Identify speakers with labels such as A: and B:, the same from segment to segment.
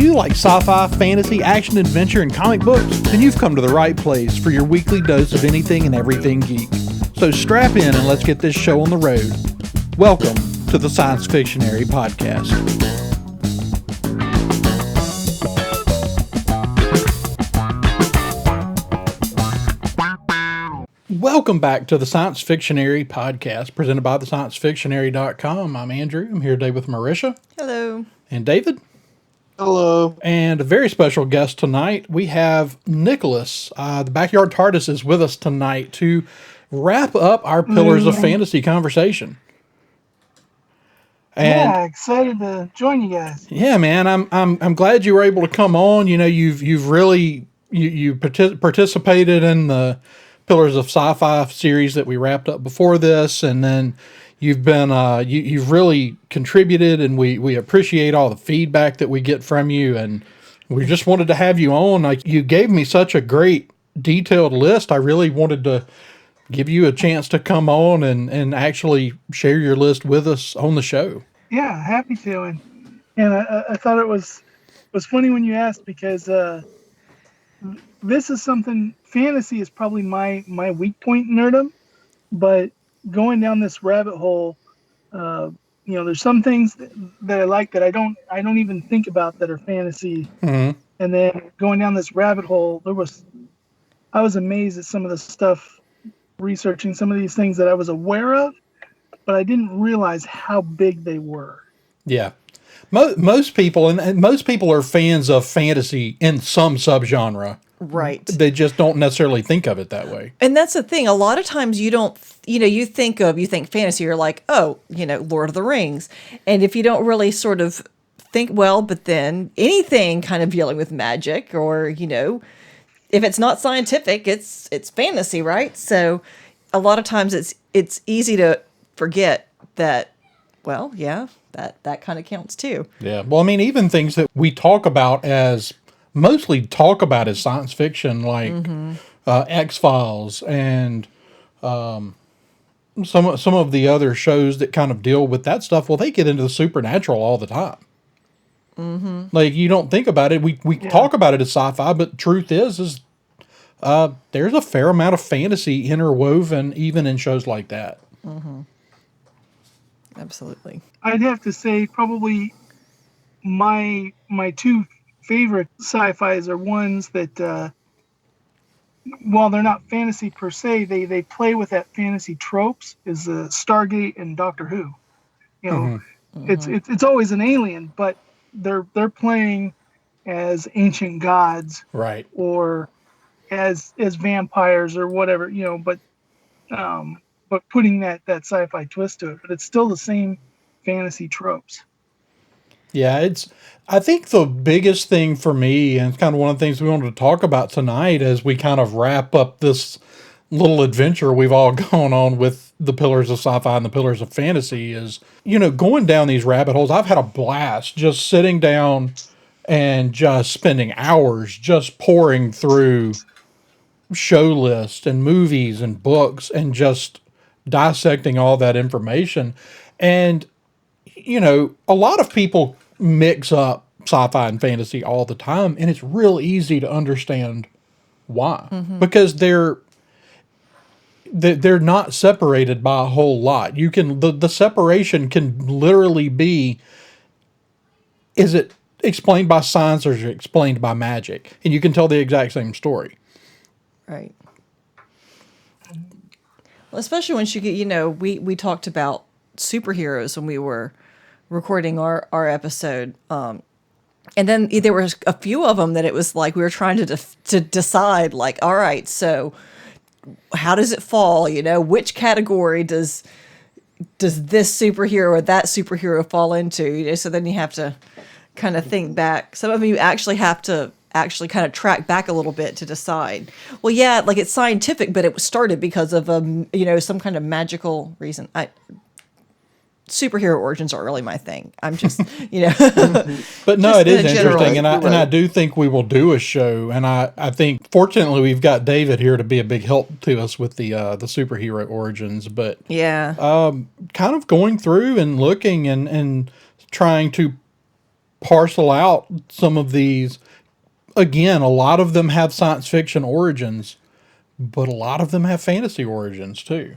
A: you like sci-fi, fantasy, action, adventure, and comic books? Then you've come to the right place for your weekly dose of anything and everything geek. So strap in and let's get this show on the road. Welcome to the Science Fictionary Podcast. Welcome back to the Science Fictionary Podcast, presented by thesciencefictionary.com. I'm Andrew. I'm here today with Marisha.
B: Hello.
A: And David.
C: Hello.
A: And a very special guest tonight. We have Nicholas. The Backyard Tardis is with us tonight to wrap up our Pillars of Fantasy conversation.
C: And excited to join you guys.
A: Yeah, man. I'm glad you were able to come on. You know, you've really participated in the Pillars of Sci-Fi series that we wrapped up before this, and then you've been you've really contributed, and we appreciate all the feedback that we get from you, and we just wanted to have you on. Like, you gave me such a great detailed list. I really wanted to give you a chance to come on and actually share your list with us on the show.
C: Yeah, happy to. And I thought it was funny when you asked, because this is something, fantasy is probably my weak point in nerdom, but going down this rabbit hole, there's some things that I like that I don't even think about that are fantasy.
A: Mm-hmm.
C: And then going down this rabbit hole, I was amazed at some of the stuff, researching some of these things that I was aware of, but I didn't realize how big they were.
A: Yeah. Most people are fans of fantasy in some subgenre.
B: Right.
A: They just don't necessarily think of it that way.
B: And that's the thing. A lot of times you don't, you think fantasy, you're like, oh, Lord of the Rings. And if you don't really sort of think, well, but then anything kind of dealing with magic, or, if it's not scientific, it's fantasy, right? So a lot of times it's easy to forget that, well, yeah, that kind of counts too.
A: Yeah. Well, I mean, even things that we mostly talk about as science fiction, like X-Files and some of the other shows that kind of deal with that stuff. Well, they get into the supernatural all the time. Mm-hmm. Like, you don't think about it. We talk about it as sci-fi, but truth is there's a fair amount of fantasy interwoven even in shows like that.
B: Mm-hmm. Absolutely.
C: I'd have to say probably my two favorite sci-fis are ones that, while they're not fantasy per se, they play with that fantasy tropes, is Stargate and Doctor Who. It's always an alien, but they're playing as ancient gods,
A: right?
C: Or as vampires or whatever, but putting that sci-fi twist to it. But it's still the same fantasy tropes.
A: Yeah, I think the biggest thing for me, and it's kind of one of the things we wanted to talk about tonight as we kind of wrap up this little adventure we've all gone on with the Pillars of Sci-Fi and the Pillars of Fantasy, is, going down these rabbit holes. I've had a blast just sitting down and just spending hours just pouring through show lists and movies and books and just dissecting all that information. And, a lot of people mix up sci-fi and fantasy all the time, and it's real easy to understand why. Mm-hmm. Because they're not separated by a whole lot. You can the separation can literally be, is it explained by science or is it explained by magic? And you can tell the exact same story.
B: Right. Well, especially once you get, we talked about superheroes when we were recording our episode. And then there was a few of them that it was like we were trying to decide, like, all right, so how does it fall? Which category does this superhero or that superhero fall into? So then you have to kind of think back. Some of you actually have to kind of track back a little bit to decide. Well, yeah, like, it's scientific, but it was started because of some kind of magical reason. Superhero origins are really my thing. I'm just,
A: But no, it is interesting, and I do think we will do a show, and I think, fortunately, we've got David here to be a big help to us with the superhero origins. But
B: yeah,
A: kind of going through and looking and trying to parcel out some of these. Again, a lot of them have science fiction origins, but a lot of them have fantasy origins too.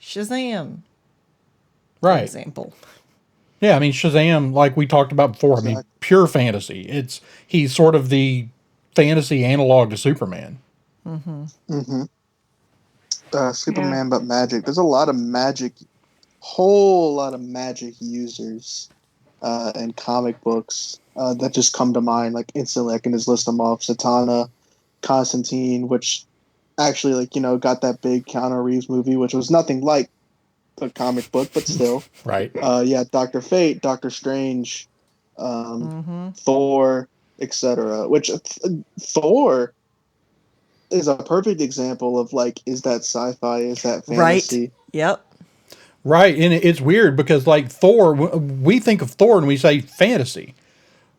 B: Shazam, for
A: Right.
B: example.
A: Yeah, I mean Shazam, like we talked about before, I mean
D: Exactly.
A: pure fantasy. He's sort of the fantasy analog to Superman.
D: Mm-hmm.
C: Yeah.
D: Superman, but magic. There's a lot of magic, whole lot of magic users in comic books that just come to mind like instantly. I can just list them off: Satana, Constantine, which actually got that big Keanu Reeves movie, which was nothing like a comic book, but still.
A: Right.
D: Yeah, Doctor Fate, Doctor Strange, Thor, etc. Which Thor is a perfect example of like, is that sci-fi? Is that
B: Right.
D: fantasy?
B: Yep.
A: Right, and it's weird because like Thor, we think of Thor and we say fantasy,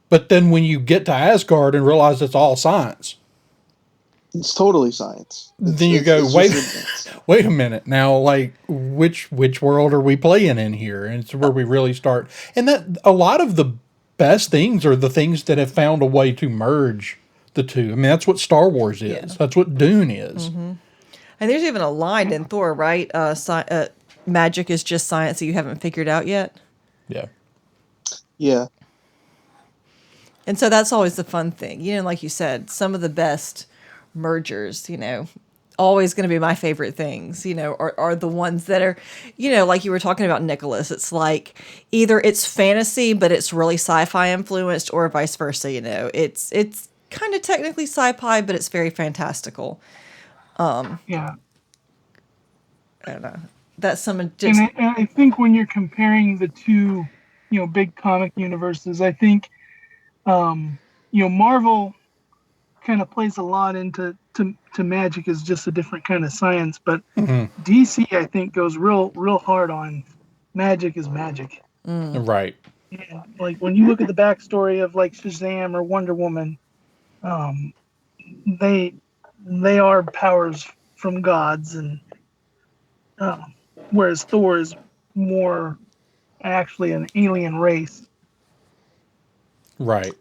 A: but then when you get to Asgard and realize it's all science,
D: It's totally science.
A: then you go,
D: It's
A: wait,
D: just advanced.
A: wait a minute now, like which world are we playing in here? And it's where we really start. And that a lot of the best things are the things that have found a way to merge the two. I mean, that's what Star Wars is.
B: Yeah.
A: That's what Dune is.
B: And there's even a line in Thor, right? Magic is just science that you haven't figured out yet.
A: Yeah.
D: Yeah.
B: And so that's always the fun thing. Like you said, some of the best mergers, always going to be my favorite things, are the ones that are, like you were talking about Nicholas. It's like either it's fantasy, but it's really sci-fi influenced, or vice versa. It's kind of technically sci-fi, but it's very fantastical.
C: Yeah.
B: I don't know. That's some just
C: And I think when you're comparing the two, big comic universes, I think, Marvel kind of plays a lot into to magic as just a different kind of science, but DC I think goes real hard on magic is magic.
A: Right.
C: Yeah, like when you look at the backstory of like Shazam or Wonder Woman, um, they are powers from gods, and whereas Thor is more actually an alien race.
A: Right.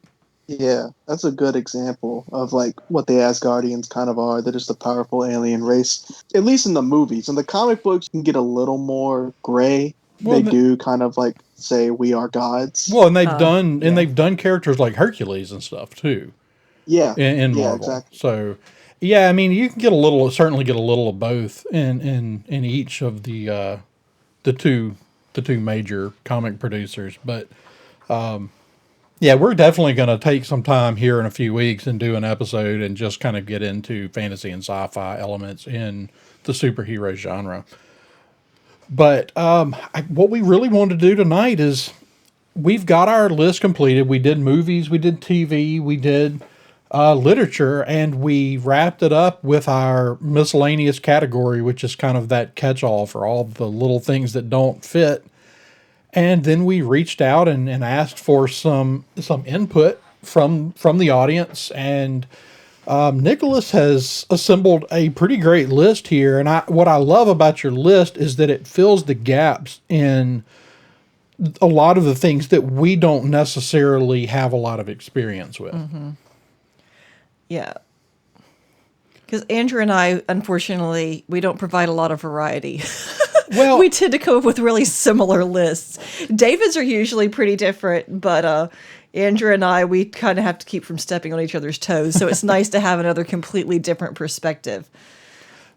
D: Yeah, that's a good example of like what the Asgardians kind of are. They're just a powerful alien race. At least in the movies. In the comic books, you can get a little more gray.
A: Well,
D: They do kind of like say we are gods.
A: Well, and they've
B: yeah.
A: done characters like Hercules and stuff too
D: Yeah,
A: in
D: yeah,
A: Marvel.
D: exactly.
A: So, yeah, I mean, you can certainly get a little of both in each of the two major comic producers. But yeah, we're definitely going to take some time here in a few weeks and do an episode and just kind of get into fantasy and sci-fi elements in the superhero genre. But what we really want to do tonight is we've got our list completed. We did movies, we did TV, we did literature, and we wrapped it up with our miscellaneous category, which is kind of that catch-all for all the little things that don't fit. And then we reached out and asked for some input from the audience. And Nicholas has assembled a pretty great list here. And what I love about your list is that it fills the gaps in a lot of the things that we don't necessarily have a lot of experience with.
B: Yeah. Because Andrew and I, unfortunately, we don't provide a lot of variety.
A: Well,
B: We tend to come up with really similar lists. David's are usually pretty different, but Andrew and I, we kind of have to keep from stepping on each other's toes. So it's nice to have another completely different perspective.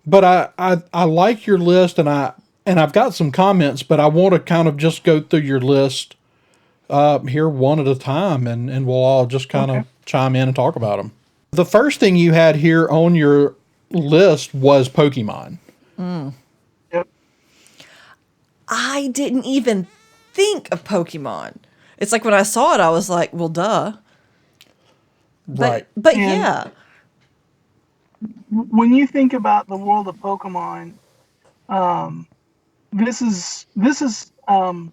A: but I like your list, and I've got some comments, but I want to kind of just go through your list here one at a time, and we'll all just kind of chime in and talk about them. The first thing you had here on your list was Pokemon.
C: Yep.
B: I didn't even think of Pokemon. It's like when I saw it, I was like, well, duh.
A: Right.
B: But
C: And-
B: yeah.
C: When you think about the world of Pokemon, this is of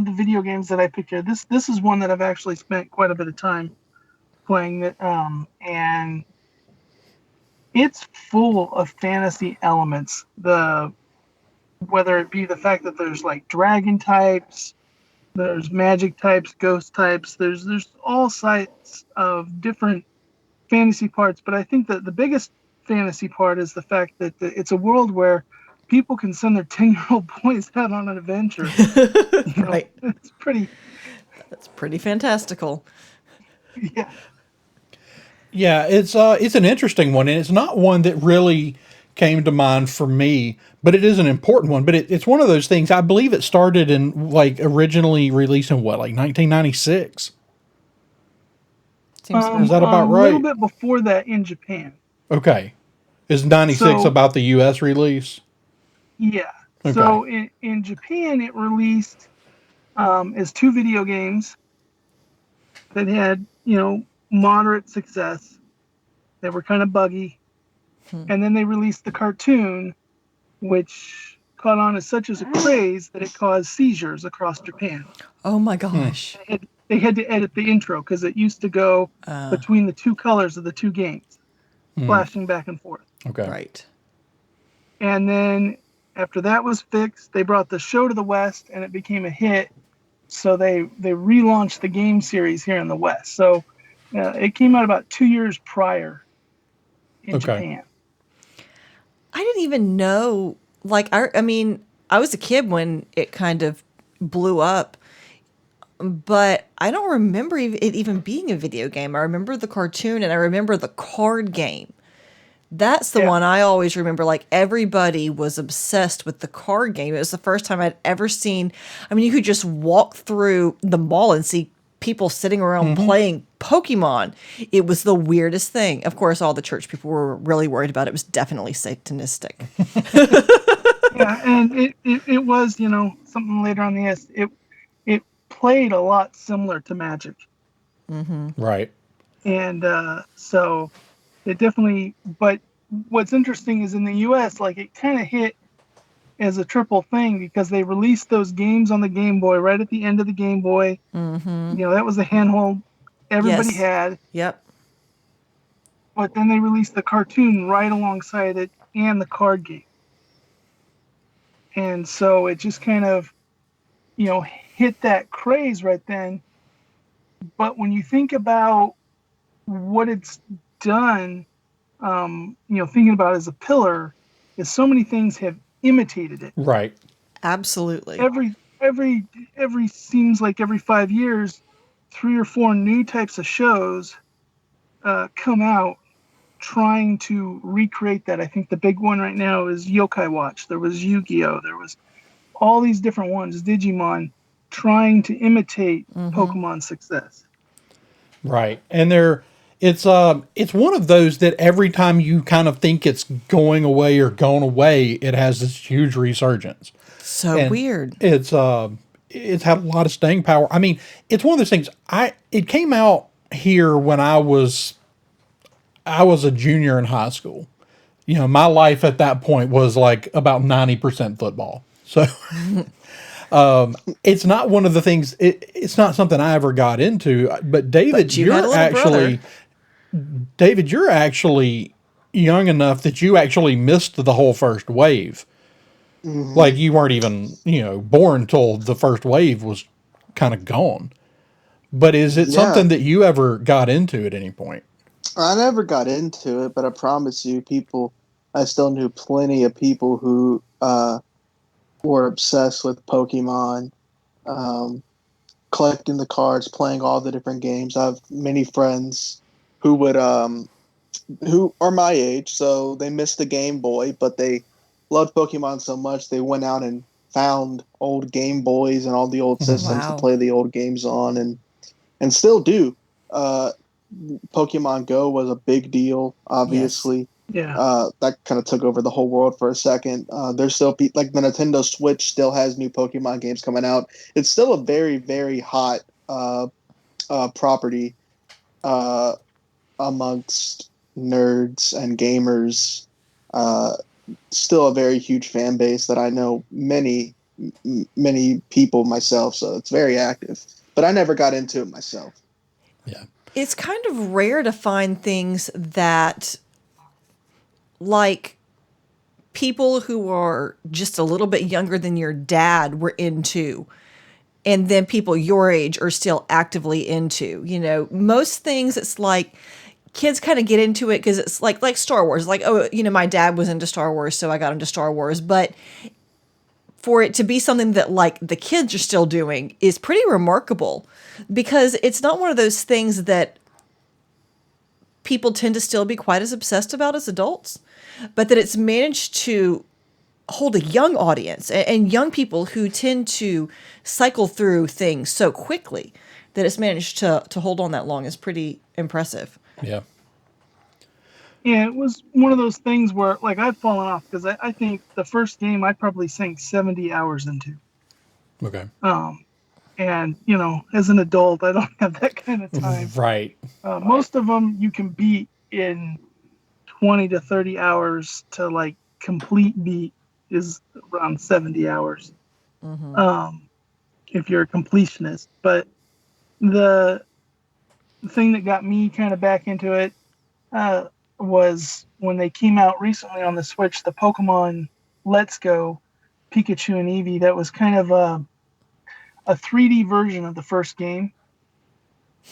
C: the video games that I picked here. This is one that I've actually spent quite a bit of time playing. And it's full of fantasy elements. Whether it be the fact that there's like dragon types, There's magic types, ghost types. There's all sides of different fantasy parts, but I think that the biggest fantasy part is the fact that it's a world where people can send their 10-year-old boys out on an adventure.
B: Right.
C: It's pretty,
B: That's pretty fantastical.
C: yeah.
A: Yeah, it's an interesting one, and it's not one that really came to mind for me, but it is an important one. But it's one of those things. I believe it started in like originally released in what, like 1996.
B: Seems
A: Is
B: about
A: that
B: right.
C: A
A: about
C: little
A: right?
C: bit before that in Japan.
A: Okay, is 96
C: So,
A: about the U.S. release?
C: yeah.
A: Okay,
C: So in Japan, it released as two video games that had, moderate success. They were kind of buggy. And then they released the cartoon, which caught on as such as a craze that it caused seizures across Japan.
B: Oh my gosh.
C: They had to edit the intro because it used to go between the two colors of the two games, flashing back and forth.
A: okay,
B: Right.
C: And then after that was fixed, they brought the show to the West and it became a hit. So they relaunched the game series here in the West. So it came out about 2 years prior in
A: okay.
C: Japan.
B: I didn't even know. Like, I mean, I was a kid when it kind of blew up, but I don't remember it even being a video game. I remember the cartoon and I remember the card game. That's the
C: Yeah.
B: one I always remember. Like, everybody was obsessed with the card game. It was the first time I'd ever seen. I mean, you could just walk through the mall and see people sitting around playing Pokemon. It was the weirdest thing. Of course, all the church people were really worried about it. It was definitely satanistic.
C: Yeah, and it was, something later on the S. It played a lot similar to Magic.
A: Right.
C: And so it definitely, but what's interesting is in the US, like it kind of hit as a triple thing because they released those games on the Game Boy right at the end of the Game Boy. That was the handhold everybody
B: Yes.
C: had,
B: Yep.
C: but then they released the cartoon right alongside it and the card game. And so it just kind of, hit that craze right then. But when you think about what it's done, thinking about it as a pillar, is so many things have imitated it.
A: Right.
B: Absolutely.
C: Every seems like every 5 years, 3 or 4 new types of shows come out trying to recreate that. I think the big one right now is Yokai Watch. There was Yu-Gi-Oh. There was all these different ones, Digimon, trying to imitate Pokemon's success.
A: Right. And it's one of those that every time you kind of think it's going away or gone away, it has this huge resurgence.
B: So
A: And
B: weird.
A: it's had a lot of staying power. I mean, it's one of those things. It came out here when I was a junior in high school. My life at that point was like about 90% football. So it's not one of the things. It's not something I ever got into. But David,
B: But you had a little brother.
A: You're actually young enough that you actually missed the whole first wave. Like you weren't even born till the first wave was kind of gone. But is it
D: Yeah,
A: something that you ever got into at any point?
D: I never got into it, but I promise you, I still knew plenty of people who were obsessed with Pokemon, um, collecting the cards, playing all the different games. I have many friends who who are my age, so they missed the Game Boy, but they loved Pokemon so much they went out and found old Game Boys and all the old systems to
B: Wow.
D: play the old games on, and still do. Uh, Pokemon Go was a big deal,
B: Yes.
D: obviously.
C: Yeah.
D: That kind of took over the whole world for a second. There's still like the Nintendo Switch still has new Pokemon games coming out. It's still a very, very hot property uh, amongst nerds and gamers. Uh, Still a very huge fan base that I know many people myself. So it's very active. But I never got into it myself.
A: Yeah.
B: It's kind of rare to find things that, like, people who are just a little bit younger than your dad were into. and then people your age are still actively into. Most things, it's like kids kind of get into it because it's like Star Wars. Like, oh, my dad was into Star Wars, so I got into Star Wars. But for it to be something that like the kids are still doing is pretty remarkable, because it's not one of those things that people tend to still be quite as obsessed about as adults, but that it's managed to hold a young audience and young people who tend to cycle through things so quickly, that it's managed to hold on that long is pretty impressive.
A: Yeah.
C: Yeah, it was one of those things where, like, I've fallen off because I think the first game I probably sank 70 hours into.
A: Okay.
C: And, as an adult, I don't have that kind of time.
A: Right.
C: Most of them you can beat in 20 to 30 hours to, like, complete beat is around 70 hours. If you're a completionist. But the thing that got me kind of back into it was when they came out recently on the Switch, the Pokemon Let's Go, Pikachu and Eevee. That was kind of a 3D version of the first game.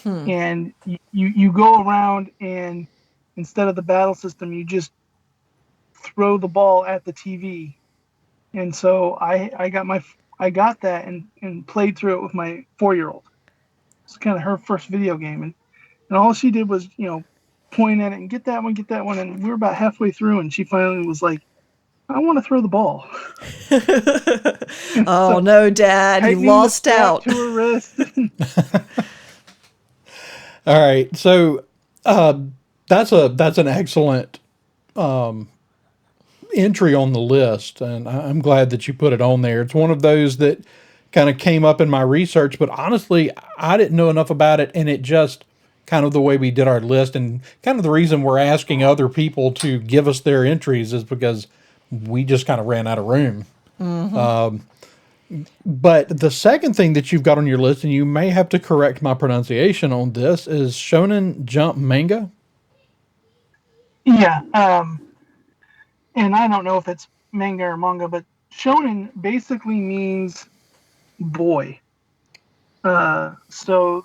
C: And you go around, and instead of the battle system, you just throw the ball at the TV. And so I got that and played through it with my 4-year-old. It's kind of her first video game, and all she did was point at it and get that one, and we were about halfway through, and she finally was like, I want to throw the ball.
B: Oh, so, no, Dad, you lost out.
C: To her wrist.
A: All right, so that's an excellent entry on the list, and I'm glad that you put it on there. It's one of those that kind of came up in my research, but honestly, I didn't know enough about it, and it just kind of the way we did our list, and kind of the reason we're asking other people to give us their entries is because we just kind of ran out of room. But the second thing that you've got on your list, and you may have to correct my pronunciation on this, is Shonen Jump manga.
C: Yeah, and I don't know if it's manga or manga, but shonen basically means boy. So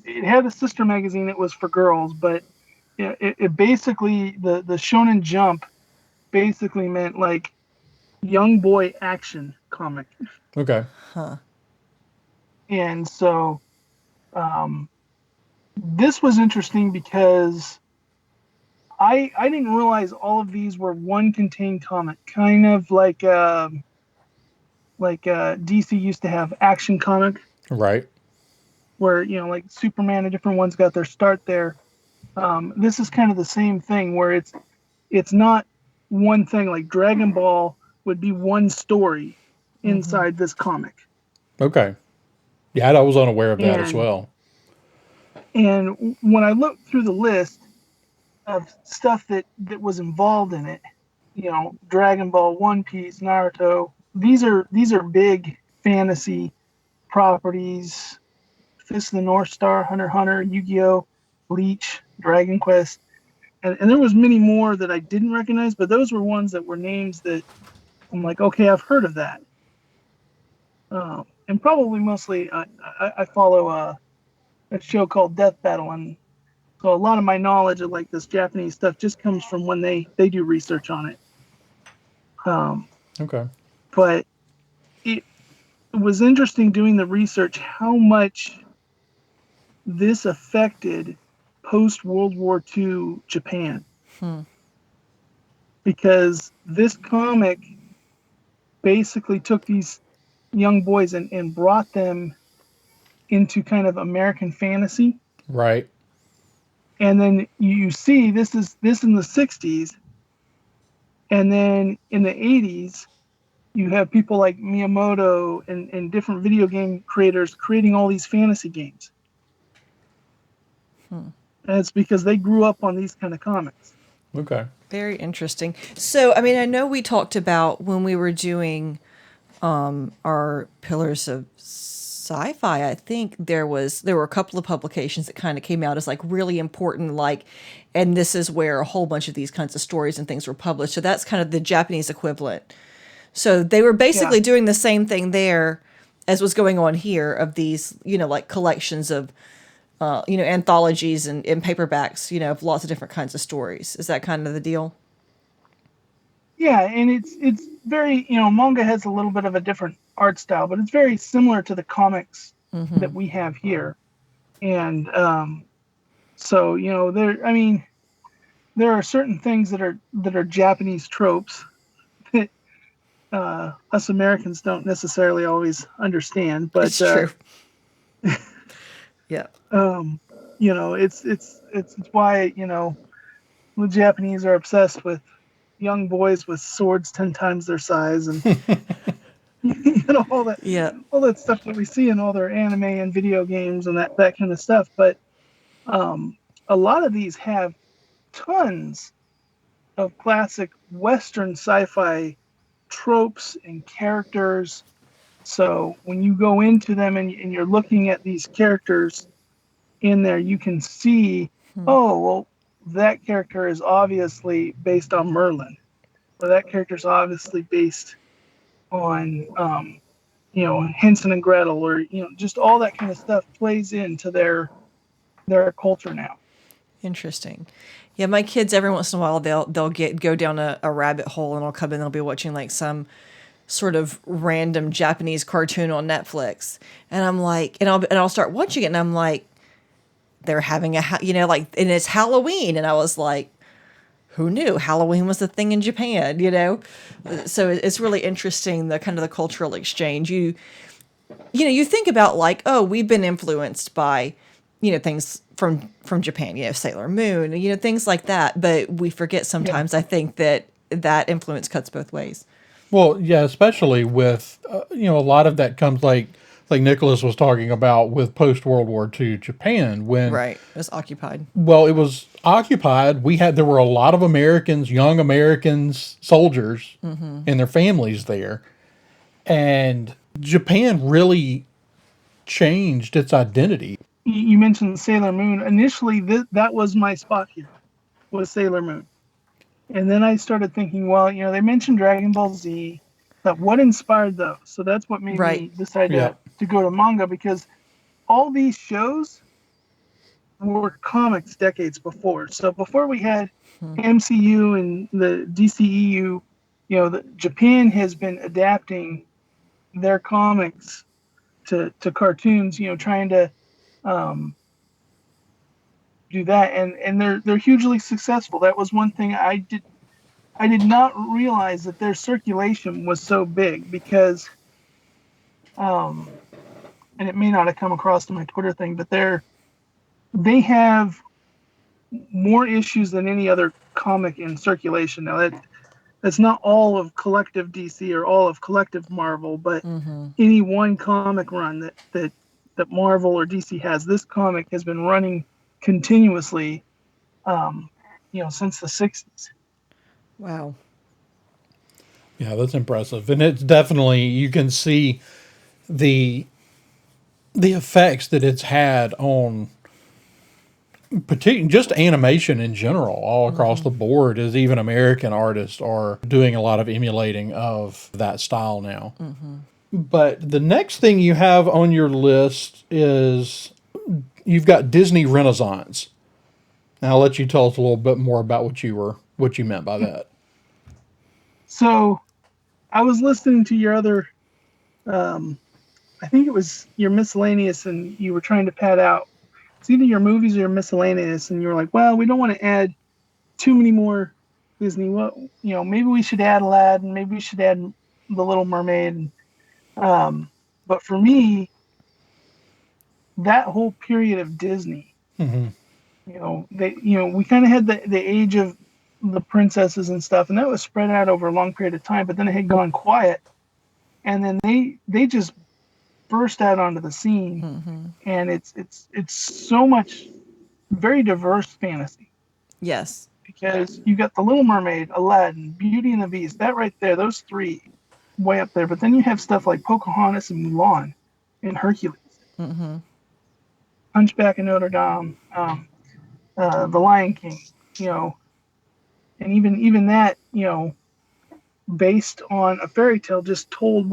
C: it had a sister magazine that was for girls, but it basically, the Shonen Jump basically meant like young boy action comic.
A: Okay.
C: And so this was interesting because I didn't realize all of these were one contained comic, kind of like DC used to have Action Comic.
A: Right.
C: Where, like Superman and different ones got their start there. This is kind of the same thing where it's not one thing. Like Dragon Ball would be one story inside this comic.
A: Okay. Yeah, I was unaware of that as well.
C: And when I looked through the list of stuff that was involved in it, Dragon Ball, One Piece, Naruto, these are big fantasy properties. Fist of the North Star, Hunter x Hunter, Yu-Gi-Oh, Bleach, Dragon Quest, and there was many more that I didn't recognize, but those were ones that were names that I'm like, okay, I've heard of that. And probably mostly I follow a show called Death Battle, and so a lot of my knowledge of like this Japanese stuff just comes from when they do research on it.
A: Okay.
C: But it was interesting doing the research how much this affected post-World War II Japan. Because this comic basically took these young boys and brought them into kind of American fantasy.
A: Right.
C: And then you see this in the 60s. And then in the 80s, you have people like Miyamoto and different video game creators creating all these fantasy games. And it's because they grew up on these kind of comics.
A: Okay.
B: Very interesting. So, I mean, I know we talked about when we were doing our Pillars of Sci-Fi, I think there were a couple of publications that kind of came out as like really important, like, and this is where a whole bunch of these kinds of stories and things were published. So that's kind of the Japanese equivalent. So they were basically doing the same thing there. as was going on here, of these, like collections of, anthologies and paperbacks, of lots of different kinds of stories. Is that kind of the deal?
C: Yeah, and it's very, manga has a little bit of a different art style, but it's very similar to the comics that we have here. And so, there are certain things that are Japanese tropes that us Americans don't necessarily always understand, but
B: It's true. Yeah.
C: it's why the Japanese are obsessed with young boys with swords 10 times their size, and
B: Yeah.
C: all that stuff that we see in all their anime and video games and that kind of stuff. But a lot of these have tons of classic Western sci-fi tropes and characters. So when you go into them and you're looking at these characters in there, you can see, oh, well, that character is obviously based on Merlin, or that character is obviously based on, Hansel and Gretel, or just all that kind of stuff plays into their culture now.
B: Interesting. Yeah, my kids every once in a while they'll go down a rabbit hole, and I'll come in. They'll be watching like some sort of random Japanese cartoon on Netflix, and I'm like, and I'll start watching it, and I'm like, they're having like, and it's Halloween, and I was like, who knew Halloween was a thing in Japan? So it's really interesting, the kind of the cultural exchange. You think about like, oh, we've been influenced by, things from Japan, Sailor Moon, things like that. But we forget sometimes, I think, that influence cuts both ways.
A: Well, yeah, especially with a lot of that comes like Nicholas was talking about with post World War II Japan when
B: Right. It was occupied.
A: well it was occupied. There were a lot of Americans, young Americans, soldiers, and their families there, and Japan really changed its identity.
C: You mentioned Sailor Moon. Initially, that was my spot here, was Sailor Moon. And then I started thinking, well, they mentioned Dragon Ball Z. But what inspired those? So that's what made
B: Right.
C: me decide
A: Yeah.
C: to go to manga, because all these shows were comics decades before. So before we had MCU and the DCEU, Japan has been adapting their comics to cartoons, trying to do that, and they're hugely successful. That was one thing I did not realize, that their circulation was so big, because and it may not have come across to my Twitter thing, but they have more issues than any other comic in circulation. Now that's not all of Collective DC or all of Collective Marvel, but any one comic run that Marvel or DC has, this comic has been running continuously, since the 60s.
B: Wow.
A: Yeah, that's impressive, and it's definitely, you can see the effects that it's had on just animation in general, all across the board, as even American artists are doing a lot of emulating of that style now. But the next thing you have on your list is you've got Disney Renaissance. Now I'll let you tell us a little bit more about what you meant by that.
C: So I was listening to your other, I think it was your miscellaneous, and you were trying to pad out. It's either your movies or your miscellaneous, and you were like, well, we don't want to add too many more Disney. Well, maybe we should add Aladdin, maybe we should add The Little Mermaid. But for me, that whole period of Disney, we kind of had the age of the princesses and stuff, and that was spread out over a long period of time. But then it had gone quiet, and then they just burst out onto the scene, and it's so much very diverse fantasy,
B: Yes.
C: because you got The Little Mermaid, Aladdin, Beauty and the Beast, that right there, those three way up there. But then you have stuff like Pocahontas and Mulan and Hercules, Hunchback of Notre Dame, The Lion King, and even that, based on a fairy tale just told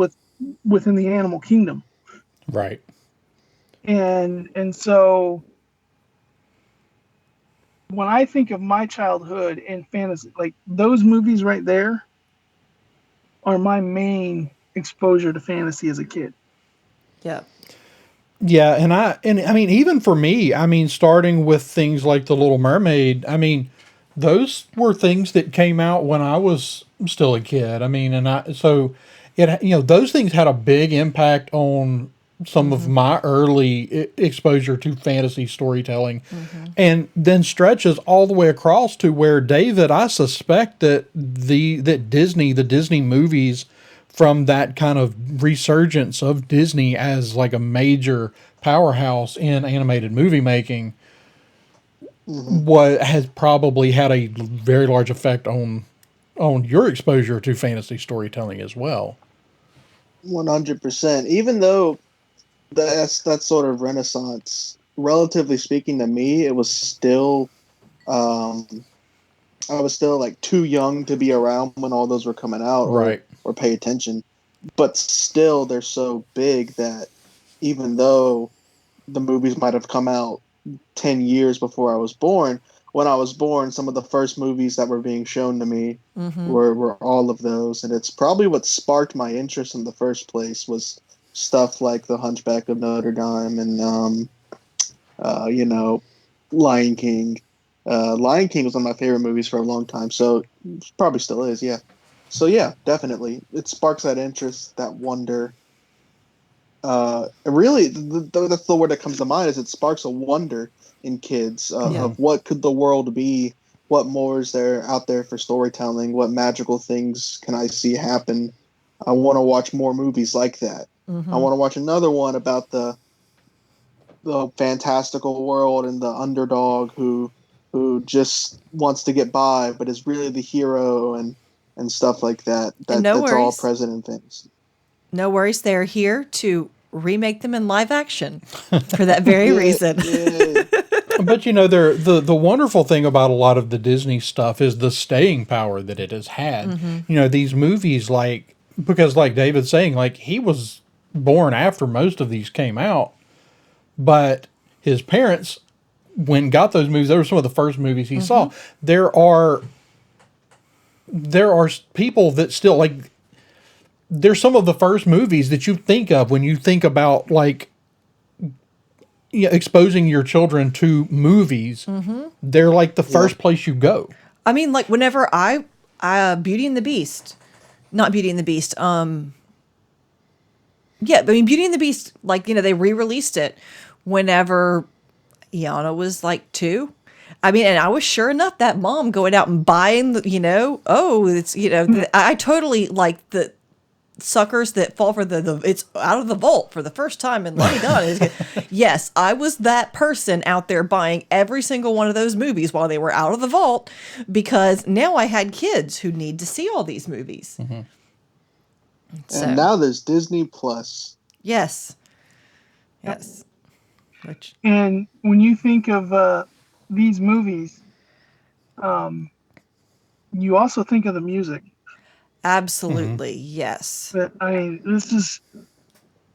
C: within the animal kingdom.
A: Right.
C: And so when I think of my childhood and fantasy, like those movies right there are my main exposure to fantasy as a kid.
B: Yeah.
A: Yeah, and I mean even for me, I mean starting with things like The Little Mermaid, I mean those were things that came out when I was still a kid. I mean, and I so it those things had a big impact on some of my early exposure to fantasy storytelling, and then stretches all the way across to where David, I suspect that the Disney movies, from that kind of resurgence of Disney as like a major powerhouse in animated movie making,
D: Hmm.
A: what has probably had a very large effect on your exposure to fantasy storytelling as well.
D: 100%. Even though that's that sort of renaissance, relatively speaking to me, it was still um, I was still like too young to be around when all those were coming out
A: Right.
D: or pay attention. But still, they're so big that even though the movies might have come out 10 years before I was born, when I was born, some of the first movies that were being shown to me were all of those. And it's probably what sparked my interest in the first place was stuff like The Hunchback of Notre Dame and, you know, Lion King. Lion King was one of my favorite movies for a long time, so probably still is, yeah. So yeah, definitely, it sparks that interest, that wonder. Really, that's the word that comes to mind is it sparks a wonder in kids
B: Yeah.
A: Hmm.
D: of what could the world be, what more is there out there for storytelling, what magical things can I see happen. I want to watch more movies like that. I want to watch another one about the fantastical world and the underdog who just wants to get by but is really the hero and stuff like that.
B: And no
D: That's all
B: worries.
D: present in fantasy.
B: No worries. They're here to remake them in live action for that very
D: Yeah,
B: reason.
D: yeah.
A: But the wonderful thing about a lot of the Disney stuff is the staying power that it has had. These movies, like, because like David's saying, like he was born after most of these came out, but his parents, when got those movies, they were some of the first movies he saw. There are people that still like, they're some of the first movies that you think of when you think about like, exposing your children to movies. They're like the
D: Yeah.
A: first place you go.
B: I mean, like whenever Beauty and the Beast, not Beauty and the Beast. Yeah, I mean Beauty and the Beast. Like they re-released it whenever Iana was like 2. I mean, and I was sure enough that mom going out and buying oh, it's I totally like the suckers that fall for the it's out of the vault for the first time and let me down. Yes, I was that person out there buying every single one of those movies while they were out of the vault because now I had kids who need to see all these movies. So
D: And now there's Disney Plus.
B: yes, yes, which
C: And when you think of these movies, you also think of the music.
B: absolutely yes.
C: But I mean, this is,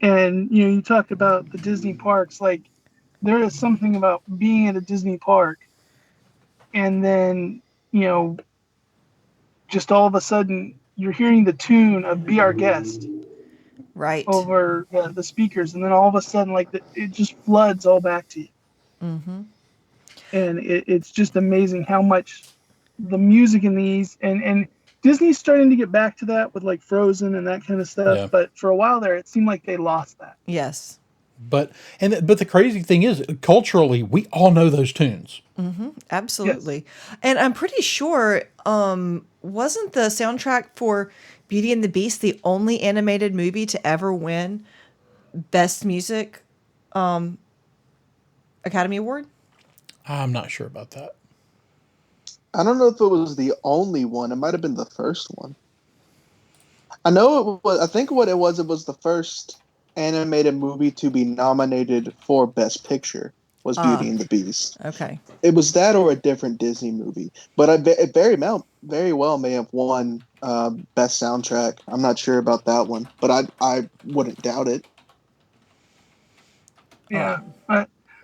C: and you talked about the Disney parks. Like, there is something about being at a Disney park, and then you know, just all of a sudden, you're hearing the tune of "Be Our Guest"
B: Right.
C: over the speakers, and then all of a sudden, like, it just floods all back to you. And it's just amazing how much the music in these and Disney's starting to get back to that with like Frozen and that kind of stuff,
A: Yeah.
C: but for a while there it seemed like they lost that.
B: Yes.
A: But the crazy thing is, culturally, we all know those tunes.
C: Yes.
B: Absolutely. And I'm pretty sure wasn't the soundtrack for Beauty and the Beast the only animated movie to ever win Best Music Academy Award?
A: I'm not sure about that.
D: I don't know if it was the only one. It might have been the first one. I know it was. I think what it was the first animated movie to be nominated for Best Picture was Beauty and the Beast.
B: Okay.
D: It was that or a different Disney movie, but it very well may have won Best Soundtrack. I'm not sure about that one, but I wouldn't doubt it.
C: Yeah,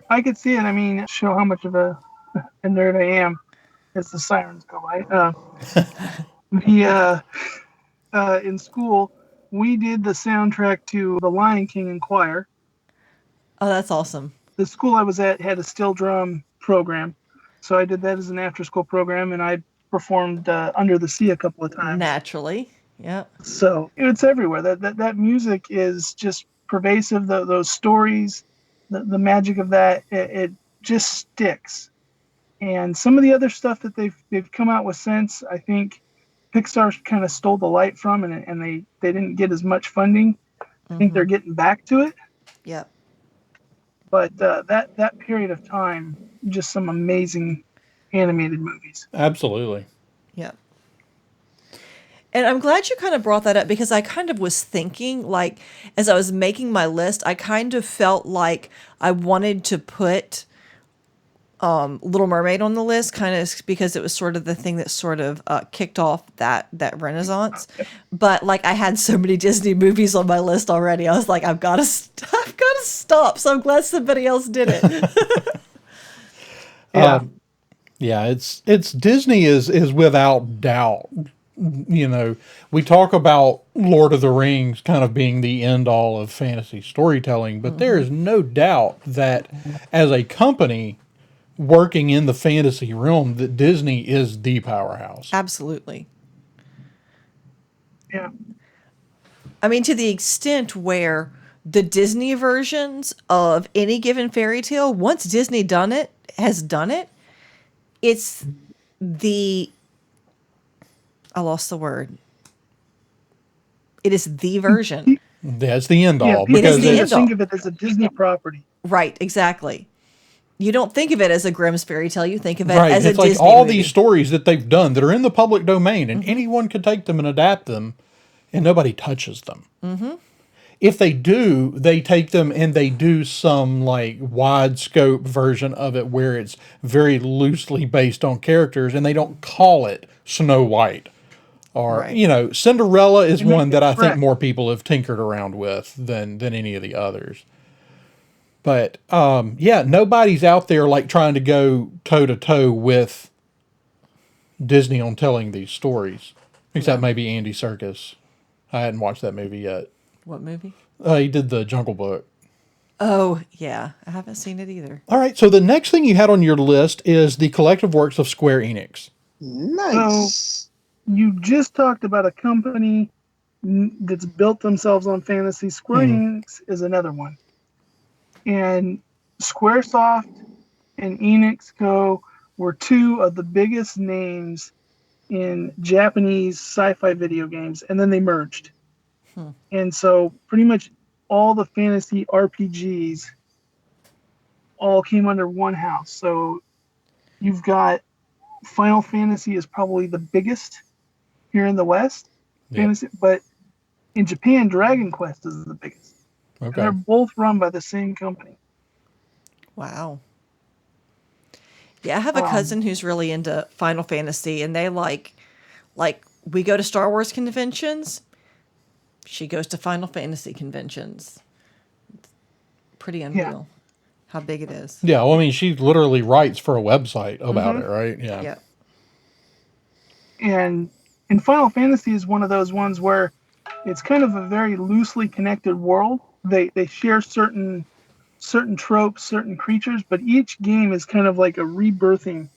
C: I could see it. I mean, show how much of a nerd I am as the sirens go by. The In school, we did the soundtrack to The Lion King in choir.
B: Oh, that's awesome.
C: The school I was at had a steel drum program, so I did that as an after-school program, and I performed Under the Sea a couple of times.
B: Naturally. Yep.
C: So it's everywhere. That music is just pervasive. Those stories, the magic of that, it just sticks. And some of the other stuff that they've come out with since, I think Pixar kind of stole the light from, and they didn't get as much funding. I think they're getting back to it.
B: Yep.
C: But that period of time, just some amazing animated movies.
A: Absolutely.
B: Yep. And I'm glad you kind of brought that up because I kind of was thinking, like, as I was making my list, I kind of felt like I wanted to put Little Mermaid on the list, kind of because it was sort of the thing that sort of kicked off that renaissance. But like, I had so many Disney movies on my list already. I was like, I've got to stop. So I'm glad somebody else did it.
C: Yeah.
A: Yeah, it's Disney is without doubt. You know, we talk about Lord of the Rings kind of being the end all of fantasy storytelling, but there is no doubt that as a company working in the fantasy realm, that Disney is the powerhouse.
B: Absolutely.
C: Yeah.
B: I mean, to the extent where the Disney versions of any given fairy tale, once Disney has done it, it's the, I lost the word. It is the version.
A: That's the end
C: Yeah,
A: all
C: people
B: is the
C: seem to
B: end all.
C: think of it as a Disney property.
B: Right, exactly. You don't think of it as a Grimm's fairy tale. You think of it
A: right.
B: as
A: It's
B: a
A: like
B: Disney
A: all
B: movie.
A: these stories that they've done that are in the public domain, and anyone could take them and adapt them, and nobody touches them. If they do, they take them and they do some like wide scope version of it where it's very loosely based on characters, and they don't call it Snow White. Or,
B: Right.
A: you know, Cinderella is
C: They make
A: one
C: it
A: that I think
C: Shrek.
A: more people have tinkered around with than any of the others. But yeah, nobody's out there like trying to go toe to toe with Disney on telling these stories, except
B: No.
A: maybe Andy Serkis. I hadn't watched that movie yet.
B: What movie?
A: He did the Jungle Book.
B: Oh, yeah. I haven't seen it either.
A: All right, so the next thing you had on your list is the collective works of Square Enix.
D: Nice.
C: You just talked about a company that's built themselves on fantasy. Square Enix is another one. And Squaresoft and Enix Co. were two of the biggest names in Japanese sci-fi video games, and then they merged. And so pretty much all the fantasy RPGs all came under one house. So you've got Final Fantasy is probably the biggest here in the West,
A: Yep.
C: fantasy, but in Japan, Dragon Quest is the biggest. And
A: Okay.
C: they're both run by the same company.
B: Wow. Yeah, I have a cousin who's really into Final Fantasy, and they like we go to Star Wars conventions. She goes to Final Fantasy conventions. It's pretty unreal how big it is.
A: Yeah, well, I mean, she literally writes for a website about it, right? Yeah.
B: Yeah.
C: And Final Fantasy is one of those ones where it's kind of a very loosely connected world. They share certain tropes, certain creatures, but each game is kind of like a rebirthing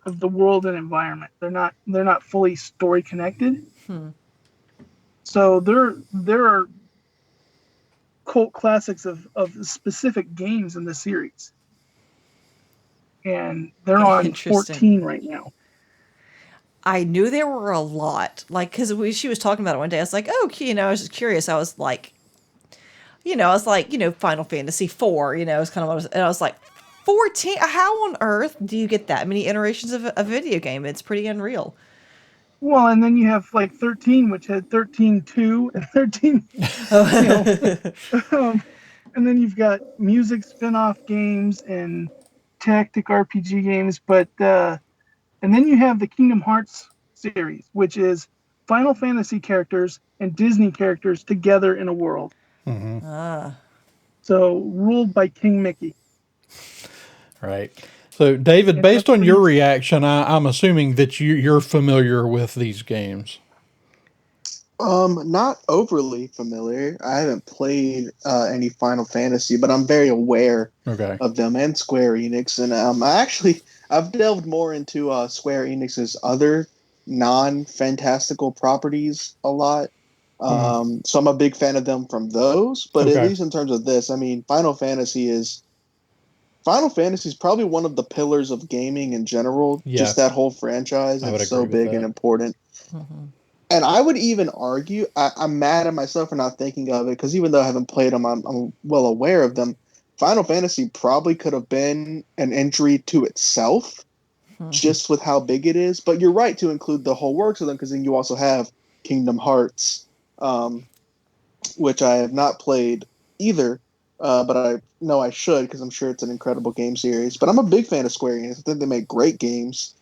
C: of the world and environment. They're not fully story connected. So there are cult classics of specific games in the series. And they're on
B: Interesting.
C: 14 right now.
B: I knew there were a lot, like, because she was talking about it one day. I was like, oh, I was just curious. I was like, Final Fantasy IV, is kind of what I was, and I was like, 14? How on earth do you get that many iterations of a video game? It's pretty unreal.
C: Well, and then you have like 13, which had 13-2 and 13. And then you've got music spin-off games and tactic RPG games, but and then you have the Kingdom Hearts series, which is Final Fantasy characters and Disney characters together in a world. So ruled by King Mickey.
A: Right. So, David,
C: And that's
A: based on
C: pretty
A: your reaction, I'm assuming that you're familiar with these games.
D: Not overly familiar. I haven't played any Final Fantasy, but I'm very aware
A: Okay.
D: of them and Square Enix. And I've delved more into Square Enix's other non-fantastical properties a lot. So I'm a big fan of them from those. But at
A: Okay.
D: least in terms of this, I mean, Final Fantasy is probably one of the pillars of gaming in general.
A: Yeah,
D: Just that whole franchise,
A: I would
D: it's so
A: agree with
D: big and
A: that.
D: important. And I would even argue, I'm mad at myself for not thinking of it, because even though I haven't played them, I'm well aware of them. Final Fantasy probably could have been an entry to itself, just with how big it is. But you're right to include the whole works of them, because then you also have Kingdom Hearts, which I have not played either, but I know I should, because I'm sure it's an incredible game series. But I'm a big fan of Square Enix. I think they make great games.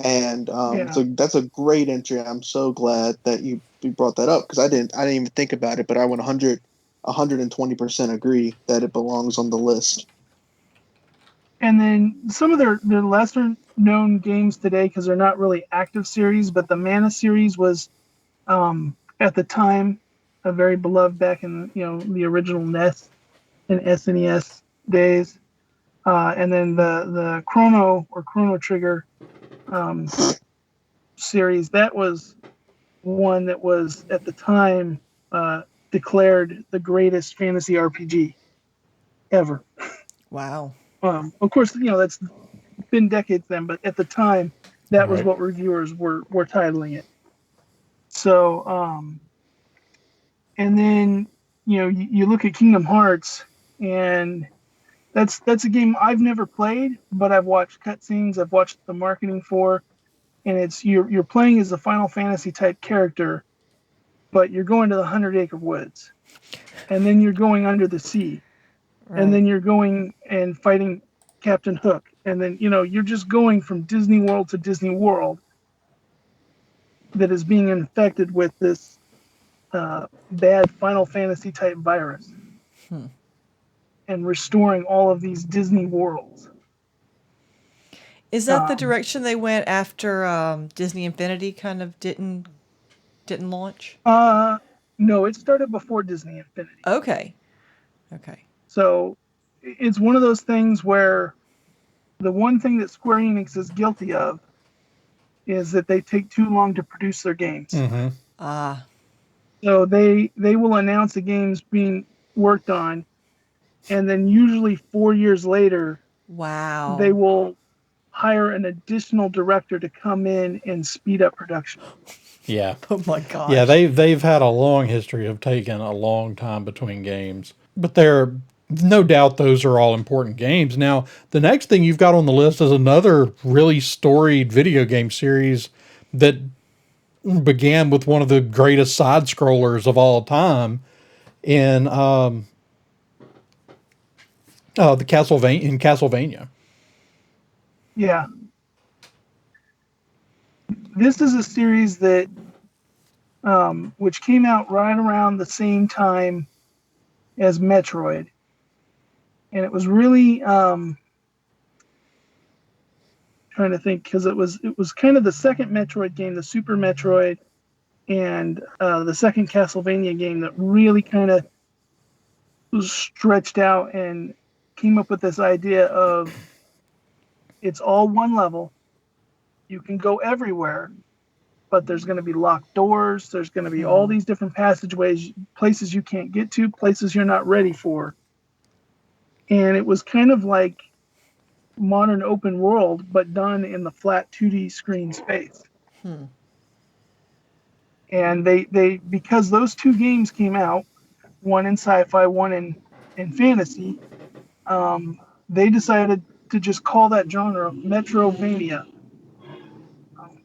D: And
C: Yeah.
D: so that's a great entry. I'm so glad that you brought that up, because I didn't even think about it, but I would 120% agree that it belongs on the list.
C: And then some of their lesser known games today, because they're not really active series, but the Mana series was at the time a very beloved back in the original NES and SNES days. And then the Chrono Trigger series, that was one that was at the time declared the greatest fantasy RPG ever.
B: Wow.
C: Of course, that's been decades then, but at the time, that was
A: Right.
C: what reviewers were titling it. So, and then you look at Kingdom Hearts, and that's a game I've never played, but I've watched cutscenes, I've watched the marketing for, and it's you're playing as a Final Fantasy type character, but you're going to the 100-acre woods, and then you're going under the sea, and
B: Right.
C: then you're going and fighting Captain Hook, and then you're just going from Disney World to Disney World that is being infected with this bad Final Fantasy type virus, and restoring all of these Disney worlds.
B: Is that the direction they went after Disney Infinity kind of didn't launch?
C: No, it started before Disney Infinity.
B: Okay. Okay.
C: So it's one of those things where the one thing that Square Enix is guilty of is that they take too long to produce their games.
A: Mm-hmm.
B: Ah.
C: So they will announce the games being worked on, and then usually 4 years later,
B: Wow.
C: they will hire an additional director to come in and speed up production.
A: Yeah.
B: Oh my gosh.
A: Yeah, they've had a long history of taking a long time between games. But they're no doubt those are all important games. Now, the next thing you've got on the list is another really storied video game series that began with one of the greatest side scrollers of all time in the Castlevania.
C: Yeah. This is a series that which came out right around the same time as Metroid. And it was really trying to think, because it was kind of the second Metroid game, the Super Metroid, and the second Castlevania game that really kind of was stretched out and came up with this idea of it's all one level. You can go everywhere, but there's going to be locked doors. There's going to be all these different passageways, places you can't get to, places you're not ready for. And it was kind of like modern open world, but done in the flat 2D screen space. And they because those two games came out, one in sci-fi, one in fantasy, they decided to just call that genre Metrovania.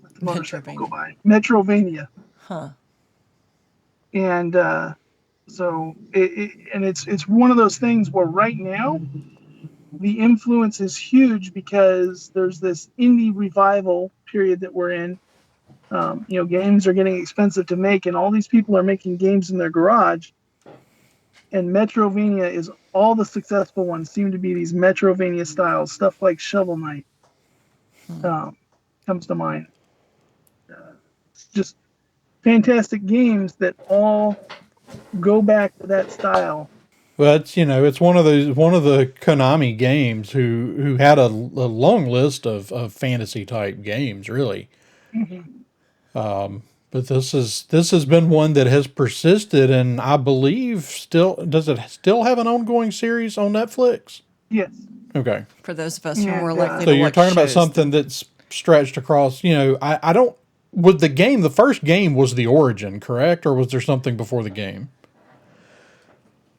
C: Let the motorcycle go by. Metrovania.
B: Huh.
C: And so it's one of those things where right now the influence is huge, because there's this indie revival period that we're in. Games are getting expensive to make, and all these people are making games in their garage. And Metrovania is all the successful ones seem to be these Metrovania styles, stuff like Shovel Knight comes to mind. Just fantastic games that all go back to that style.
A: Well, it's one of the Konami games who had a long list of fantasy type games, really.
C: Mm-hmm.
A: But this has been one that has persisted, and I believe does it still have an ongoing series on Netflix?
C: Yes.
A: Okay,
B: For those of us who are more
C: And
B: likely
A: so
B: to
A: you're
B: watch
A: talking about
B: shows
A: something that's stretched across. I don't. With the game, the first game was the origin, correct, or was there something before the game?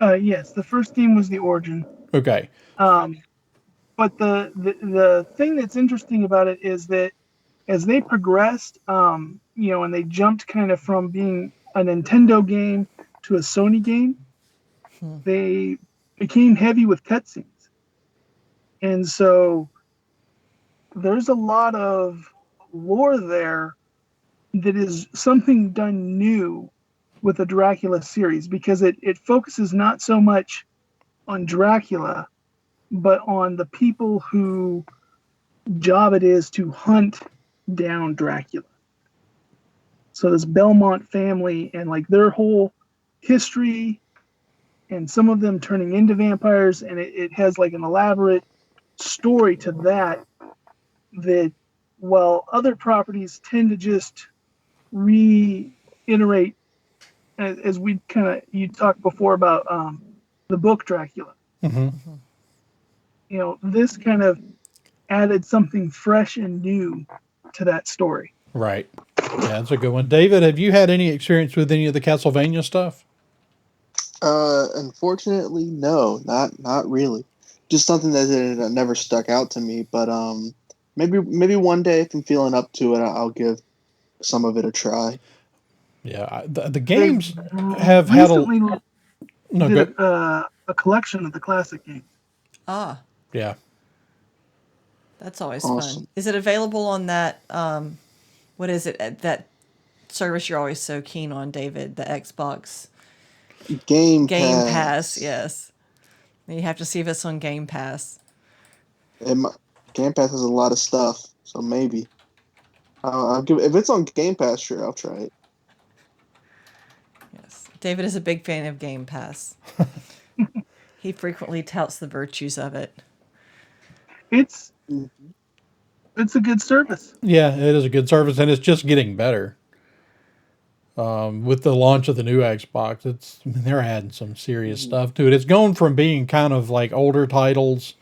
C: yes, the first game was the Origin.
A: Okay.
C: Um, but the thing that's interesting about it is that as they progressed, and they jumped kind of from being a Nintendo game to a Sony game, they became heavy with cutscenes. And so there's a lot of lore there that is something done new with the Dracula series because it focuses not so much on Dracula, but on the people who job it is to hunt down Dracula. So this Belmont family and like their whole history and some of them turning into vampires, and it has like an elaborate story to that while other properties tend to just reiterate as we kind of you talked before about the book Dracula.
A: Hmm.
C: This kind of added something fresh and new to that story.
A: Right. Yeah, that's a good one. David, have you had any experience with any of the Castlevania stuff?
D: Unfortunately, no, not really. Just something that never stuck out to me. But maybe one day if I'm feeling up to it, I'll give some of it a try.
A: Yeah, the
C: They
A: games have had a
C: recently
A: no
C: did
A: good.
C: a collection of the classic games.
B: Ah,
A: Yeah,
B: that's always fun.
D: Awesome.
B: Is it available on that? What is it? That service you're always so keen on, David? The Xbox
D: Game
B: Game Pass.
D: Pass.
B: Yes. You have to see if it's on Game Pass.
D: It, mi- Game Pass has a lot of stuff, so maybe I'll give. If it's on Game Pass, sure, I'll try it.
B: Yes. David is a big fan of Game Pass. He frequently touts the virtues of it.
C: It's
D: Mhm.
C: it's a good service.
A: yeah, it is a good service, and it's just getting better. With the launch of the new Xbox, they're adding some serious
D: Mhm.
A: stuff to it. It's gone from being kind of like older titles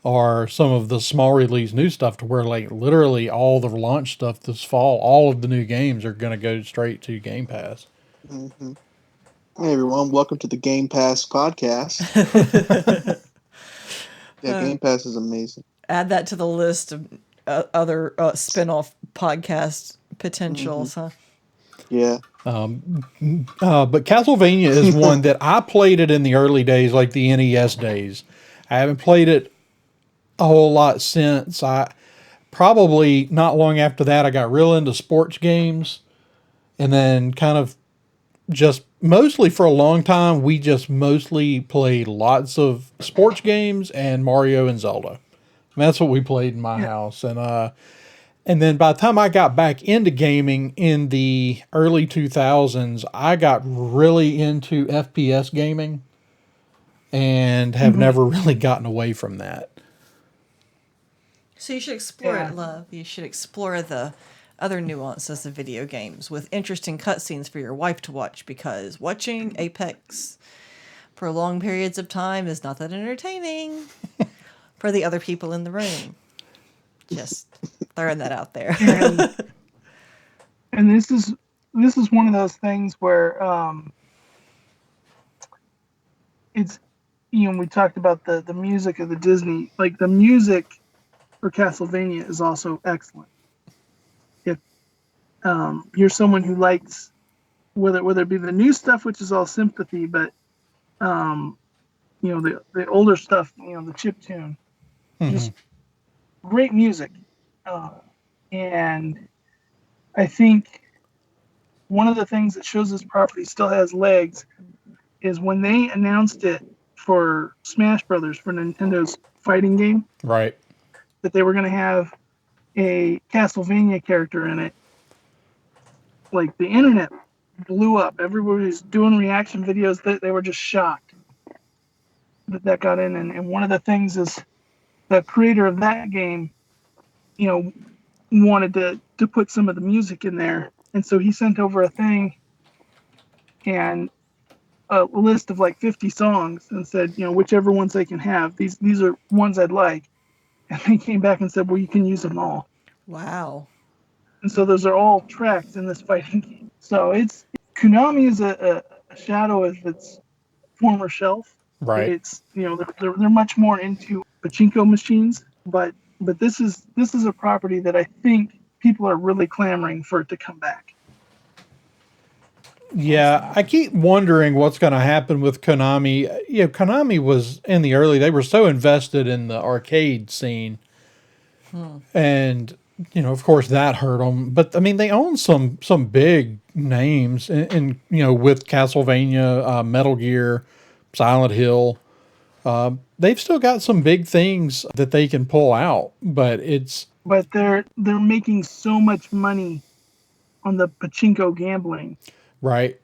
A: or some of the small release new stuff to where like literally all the launch stuff this fall, all of the new games are going to go straight to Game Pass.
D: Mhm. Hey everyone, welcome to the Game Pass podcast. Yeah, Game Pass is amazing.
B: Add that to the list of other spin-off podcast potentials, huh?
D: Yeah.
A: But Castlevania is one that I played it in the early days, like the NES days. I haven't played it a whole lot since. I probably not long after that, I got real into sports games, and then kind of just mostly for a long time, we just mostly played lots of sports games and Mario and Zelda. And that's what we played in my
C: Yeah.
A: house, and then by the time I got back into gaming in the early 2000s, I got really into FPS gaming and have
C: Mhm.
A: never really gotten away from that.
B: So you should explore
C: Yeah.
B: it, love. You should explore the other nuances of video games with interesting cutscenes for your wife to watch because watching Apex for long periods of time is not that entertaining for the other people in the room. Just throwing that out there.
C: And and this is one of those things where it's we talked about the music of the Disney, like the music for Castlevania is also excellent. If you're someone who likes whether it be the new stuff, which is all sympathy, but um, the older stuff, the chip tune,
A: Hmm.
C: just great music. Uh, and I think one of the things that shows this property still has legs is when they announced it for Smash Brothers, for Nintendo's fighting game,
A: Right.
C: that they were going to have a Castlevania character in it. Like, the internet blew up. Everybody was doing reaction videos. That they were just shocked that got in. And one of the things is the creator of that game, you know, wanted to put some of the music in there, and so he sent over a thing and a list of like 50 songs and said, whichever ones they can have. These are ones I'd like. And they came back and said, well, you can use them all.
B: Wow.
C: And so those are all tracks in this fighting game. So it's Konami is a shadow of its former shelf.
A: Right.
C: It's they're much more into pachinko machines, but this is a property that I think people are really clamoring for it to come back.
A: Yeah, I keep wondering what's going to happen with Konami. Konami was in the early, they were so invested in the arcade scene. And, of course that hurt them. But I mean, they own some big names with Castlevania, Metal Gear, Silent Hill. They've still got some big things that they can pull out, but
C: they're making so much money on the pachinko gambling.
A: Right.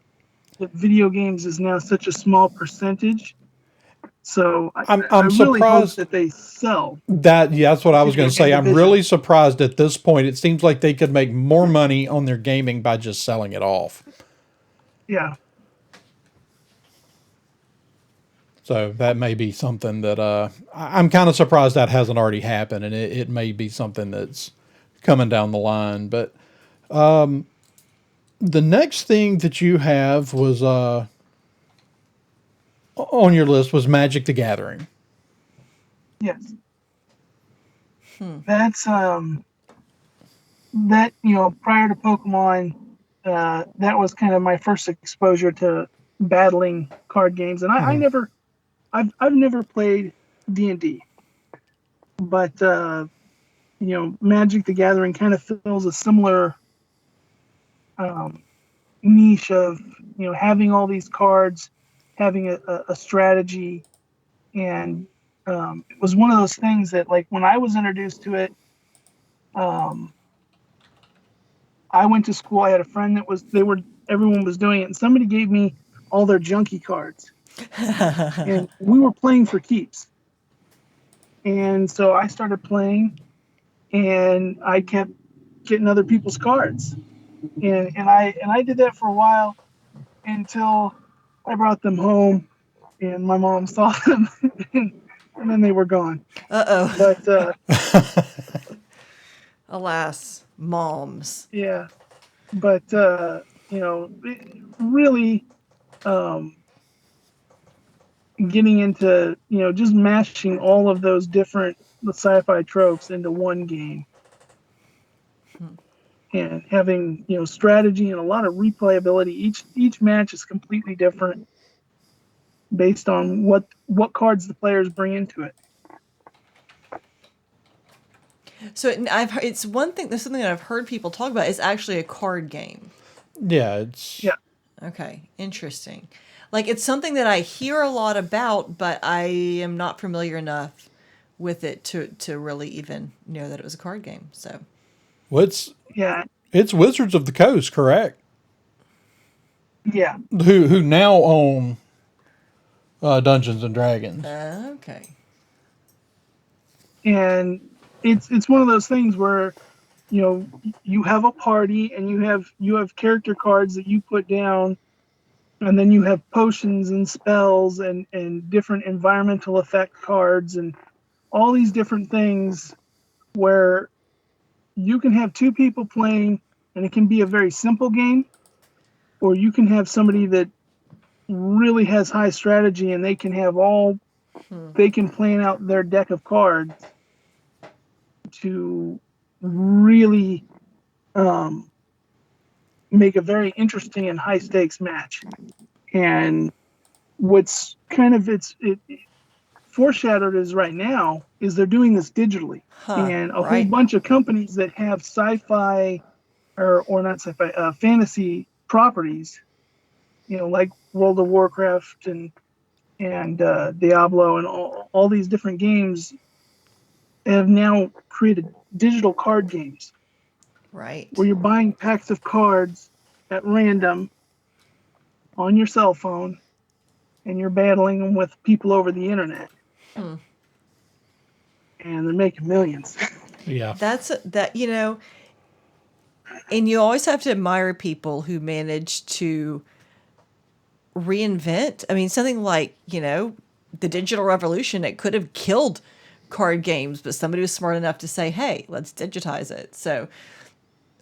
C: That video games is now such a small percentage. So
A: I'm
C: I really hope
A: surprised
C: that they sell.
A: that's what I was going to say. I'm
C: division.
A: really surprised at this point. It seems like they could make more money on their gaming by just selling it off.
C: Yeah.
A: So that may be something that I'm kind of surprised that hasn't already happened, and it may be something that's coming down the line. But the next thing that you have was on your list was Magic the Gathering.
C: Yes. That's that prior to Pokemon, that was kind of my first exposure to battling card games, and I never, I've never played D&D, but Magic the Gathering kind of fills a similar niche of having all these cards, having a strategy, and it was one of those things that, like, when I was introduced to it, I went to school. I had a friend everyone was doing it, and somebody gave me all their junkie cards, and we were playing for keeps. And so I started playing, and I kept getting other people's cards, and I did that for a while until I brought them home, and my mom saw them, and then they were gone.
B: Uh-oh.
C: But
B: alas, moms.
C: yeah, but really getting into just mashing all of those different sci-fi tropes into one game, and having strategy and a lot of replayability. Each match is completely different based on what cards the players bring into it.
B: So it's one thing. There's something that I've heard people talk about. Is actually a card game.
A: Yeah,
B: Okay, interesting. Like, it's something that I hear a lot about, but I am not familiar enough with it to really even know that it was a card game. So,
A: it's Wizards of the Coast, correct?
C: Yeah.
A: Who now own Dungeons and Dragons.
B: okay.
C: And it's one of those things where you have a party, and you have character cards that you put down, and then you have potions and spells and different environmental effect cards and all these different things, where you can have two people playing, and it can be a very simple game, or you can have somebody that really has high strategy, and they can have they can plan out their deck of cards to really make a very interesting and high stakes match. And what's kind of it foreshadowed is right now is they're doing this digitally, and a whole bunch of companies that have sci-fi or not sci-fi fantasy properties, like World of Warcraft and Diablo and all these different games have now created digital card games
B: Right.
C: where you're buying packs of cards at random on your cell phone and you're battling them with people over the internet. And they're making millions.
A: Yeah.
B: That's that, and you always have to admire people who manage to reinvent. I mean, something like, the digital revolution, it could have killed card games, but somebody was smart enough to say, hey, let's digitize it. So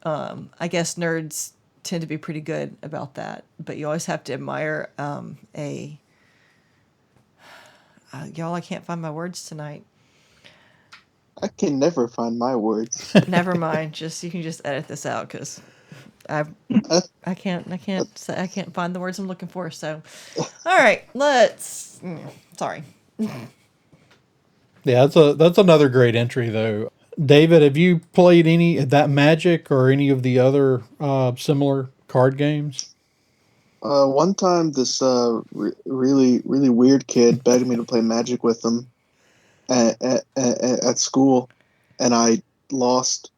B: I guess nerds tend to be pretty good about that, but you always have to admire y'all, I can't find my words tonight.
D: I can never find my words.
B: Never mind. You can just edit this out because I
D: Uh,
B: I can't find the words I'm looking for. So, all right, let's. Sorry.
A: Yeah, that's another great entry though. David, have you played any that Magic or any of the other similar card games?
D: One time, this really really weird kid begged me to play Magic with him at school, and I lost.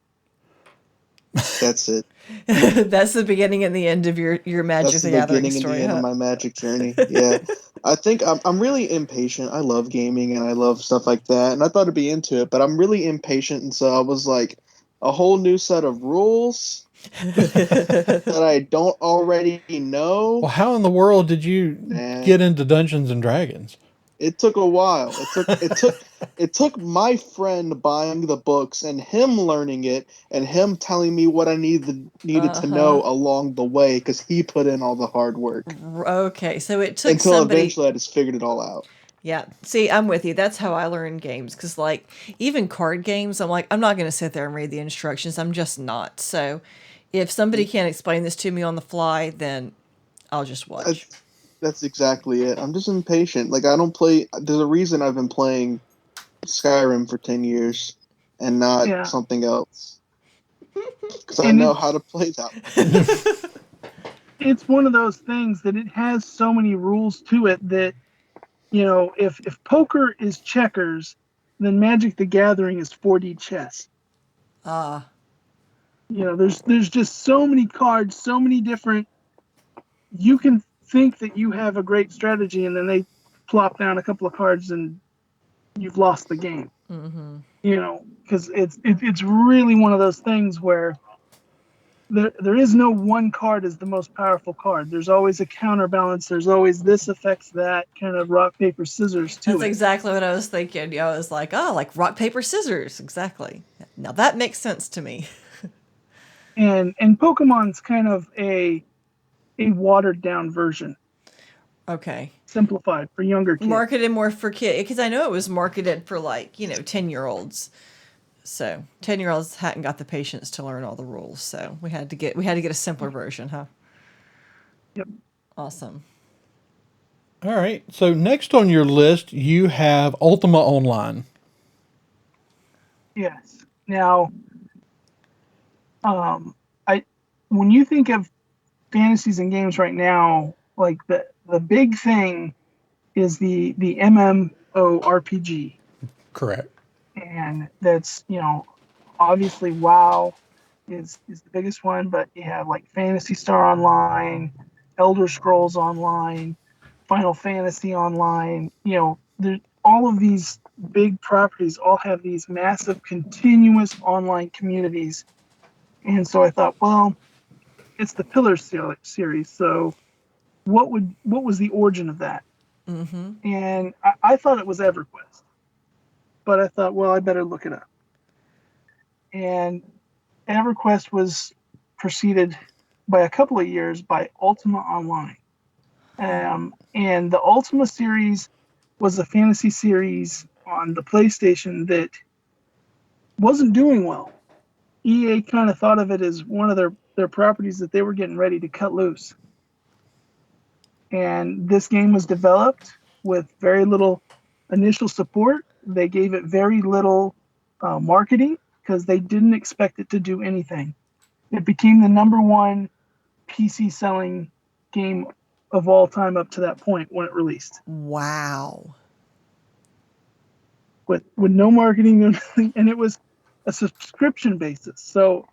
D: That's it.
B: That's the beginning and the end of your Magic
D: That's
B: the
D: the
B: Gathering
D: beginning and
B: story,
D: the end of
B: huh?
D: my Magic journey. Yeah, I think I'm really impatient. I love gaming and I love stuff like that, and I thought I'd be into it, but I'm really impatient, and so I was like, a whole new set of rules that I don't already
A: Well,
D: know.
A: how in the world did you
D: Man,
A: get into Dungeons and Dragons?
D: it took a while. It took my friend buying the books and him learning it and him telling me what I needed to know along the way because he put in all the hard work
B: Okay, so it took
D: until
B: somebody.
D: eventually I just figured it all out.
B: Yeah, see, I'm with you. That's how I learn games because, like, even card games, I'm like, I'm not going to sit there and read the instructions. I'm just not. So, if somebody can't explain this to me on the fly, then I'll just watch.
D: That's exactly it. I'm just impatient. Like I don't play. There's a reason I've been playing Skyrim for 10 years and not
C: Yeah.
D: something else because I
C: And
D: know how to play that one.
C: it's one of those things that it has so many rules to it that, if poker is checkers, then Magic the Gathering is 4D chess.
B: Ah,
C: There's just so many cards, so many different. You can think that you have a great strategy, and then they plop down a couple of cards, and you've lost the game. Because it's really one of those things where there is no one card is the most powerful card. There's always a counterbalance. There's always this affects that kind of rock paper scissors to
B: that's
C: it.
B: exactly what I was thinking. I was like, oh, like rock, paper, scissors. Exactly. Now that makes sense to me.
C: And Pokemon's kind of a watered down version,
B: Okay.
C: simplified for younger kids.
B: Marketed more for kids because I know it was marketed for, like, 10-year-olds. So 10-year-olds hadn't got the patience to learn all the rules. So we had to get a simpler version, huh?
C: Yep.
B: Awesome.
A: All right. So next on your list, you have Ultima Online.
C: Yes. Now, I when you think of fantasies and games right now, like the big thing is the MMORPG,
A: Correct.
C: and that's obviously WoW is the biggest one, but you have like Fantasy Star Online, Elder Scrolls Online, Final Fantasy Online. All of these big properties all have these massive continuous online communities, and so I thought, well, it's the Pillars series, so what was the origin of that? And I thought it was EverQuest, but I thought, well, I better look it up. And EverQuest was preceded by a couple of years by Ultima Online. And the Ultima series was a fantasy series on the PlayStation that wasn't doing well. EA kind of thought of it as one of their properties that they were getting ready to cut loose. And this game was developed with very little initial support. They gave it very little marketing because they didn't expect it to do anything. It became the number one PC selling game of all time up to that point when it released.
B: Wow.
C: With no marketing, and it was a subscription basis. So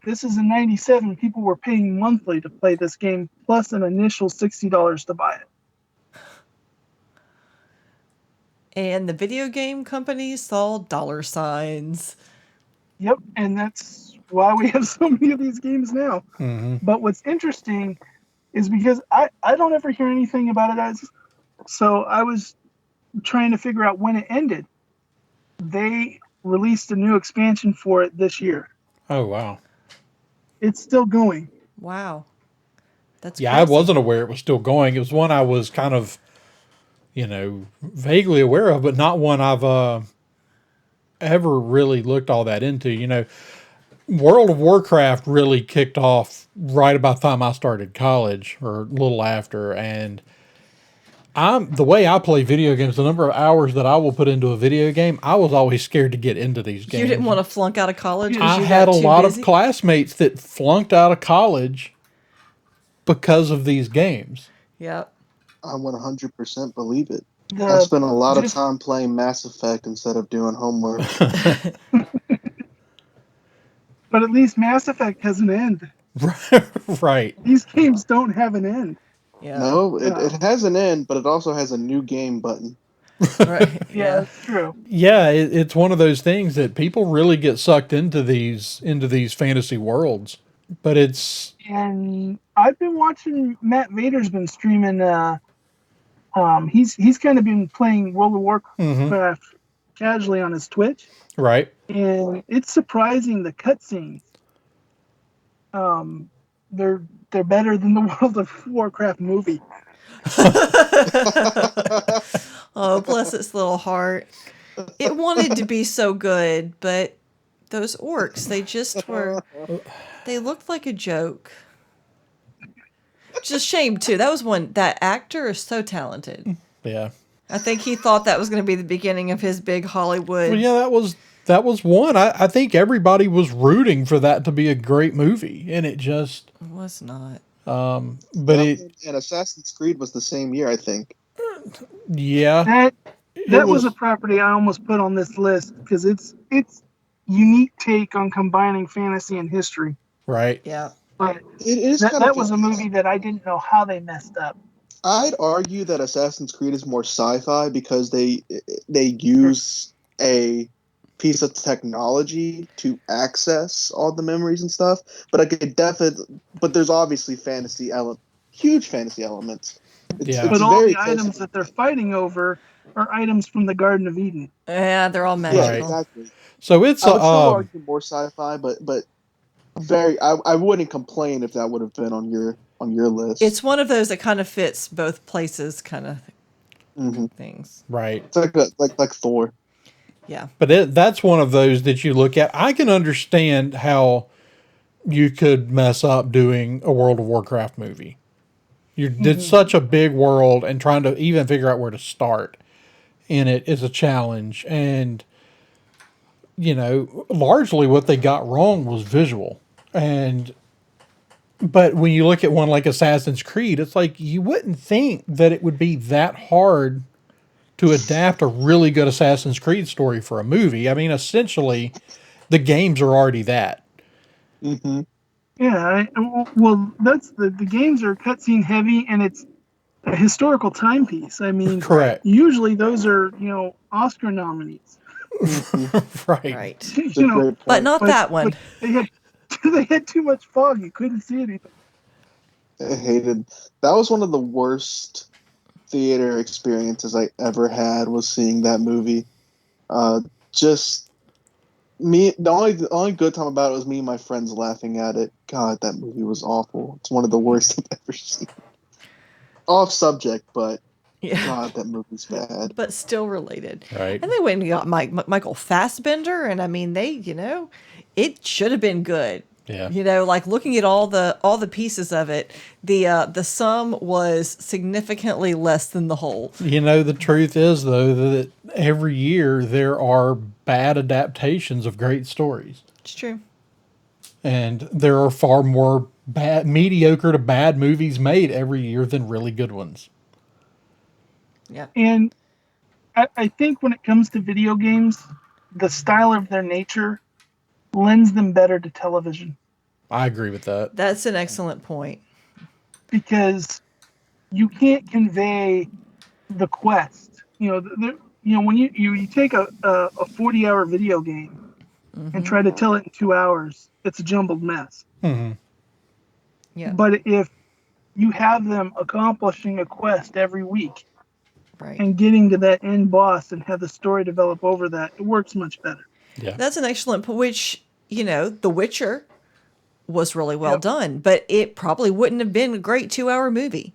C: this is in '97. People were paying monthly to play this game, plus an initial $60 to buy it.
B: And the video game companies saw dollar signs.
C: Yep, and that's why we have so many of these games now. But what's interesting is because I don't ever hear anything about it so I was trying to figure out when it ended. They released a new expansion for it this year.
A: Oh, wow.
C: It's still going.
B: Wow. That's
A: Yeah,
B: crazy.
A: I wasn't aware it was still going. It was one I was kind of, vaguely aware of, but not one I've ever really looked all that into. World of Warcraft really kicked off right about the time I started college or a little after. And the way I play video games, the number of hours that I will put into a video game, I was always scared to get into these games.
B: You didn't want to flunk out of college? 'Cause
A: I
B: you
A: had
B: got
A: a
B: too
A: lot
B: busy?
A: of classmates that flunked out of college because of these games.
B: Yep.
D: I 100% believe it.
C: The-
D: I spent a lot of
C: just-
D: time playing Mass Effect instead of doing homework.
C: But at least Mass Effect has an end.
A: Right.
C: These games don't have an end.
B: Yeah.
D: No, it has an end, but it also has a new game button.
B: Right.
C: Yeah, that's true.
A: Yeah, it's one of those things that people really get sucked into these fantasy worlds. But it's
C: And I've been watching. Matt Vader's been streaming. He's kind of been playing World of Warcraft casually on his Twitch,
A: right.
C: and it's surprising the cutscenes. They're better than the World of Warcraft movie.
B: Oh, bless its little heart. It wanted to be so good, but those orcs, they looked like a joke. Just shame too. That actor is so talented.
A: Yeah.
B: I think he thought that was going to be the beginning of his big Hollywood.
A: Well, yeah, that was one. I think everybody was rooting for that to be a great movie, and it just
B: It was not.
A: but
D: And Assassin's Creed was the same year, I think.
A: yeah.
C: That was a property I almost put on this list because it's unique take on combining fantasy and history.
A: Right.
B: Yeah.
C: But
D: It is
C: that was a movie that I didn't know how they messed up.
D: I'd argue that Assassin's Creed is more sci-fi because they use a piece of technology to access all the memories and stuff. But I could but there's obviously huge fantasy elements.
A: Yeah.
C: But all
D: very
C: the items that they're fighting over are items from the Garden of Eden.
B: Yeah, they're all
D: Yeah,
B: magical.
D: exactly.
A: So it's
D: I would still argue more sci-fi, but I wouldn't complain if that would have been on your list.
B: It's one of those that kind of fits both places kind of things.
A: right.
D: It's like Thor.
B: Yeah.
A: But that's one of those that you look at. I can understand how you could mess up doing a World of Warcraft movie. It's such a big world, and trying to even figure out where to start in it is a challenge. And, largely what they got wrong was visual. But when you look at one like Assassin's Creed, it's like you wouldn't think that it would be that hard to adapt a really good Assassin's Creed story for a movie. I mean, essentially, the games are already that.
D: Mm-hmm.
C: Yeah, well, that's the games are cutscene heavy, and it's a historical timepiece. I mean,
A: Correct.
C: Usually those are Oscar nominees.
A: Right.
B: Right. But not that one.
C: But they had too much fog. You couldn't see anything.
D: I hated that. Was one of the worst theater experiences I ever had, was seeing that movie. Just me. The only good time about it was me and my friends laughing at it. God, that movie was awful. It's one of the worst I've ever seen. Off subject, but
B: Yeah.
D: God, that movie's bad.
B: But still related.
A: Right.
B: And they went and got Michael Fassbender, and I mean, it should have been good.
A: Yeah.
B: Like looking at all the pieces of it, the sum was significantly less than the whole.
A: The truth is, though, that every year there are bad adaptations of great stories.
B: It's true.
A: And there are far more mediocre to bad movies made every year than really good ones.
B: Yeah.
C: And I think when it comes to video games, the style of their nature lends them better to television
A: I agree with that.
B: That's an excellent point.
C: because you can't convey the quest. When you take a 40-hour video game and try to tell it in 2 hours, it's a jumbled mess.
A: Hmm.
B: Yeah.
C: But if you have them accomplishing a quest every week
B: Right.
C: and getting to that end boss and have the story develop over that, it works much better.
A: Yeah.
B: That's an excellent point, which, The Witcher was really well
C: Yep.
B: done, but it probably wouldn't have been a great 2-hour movie.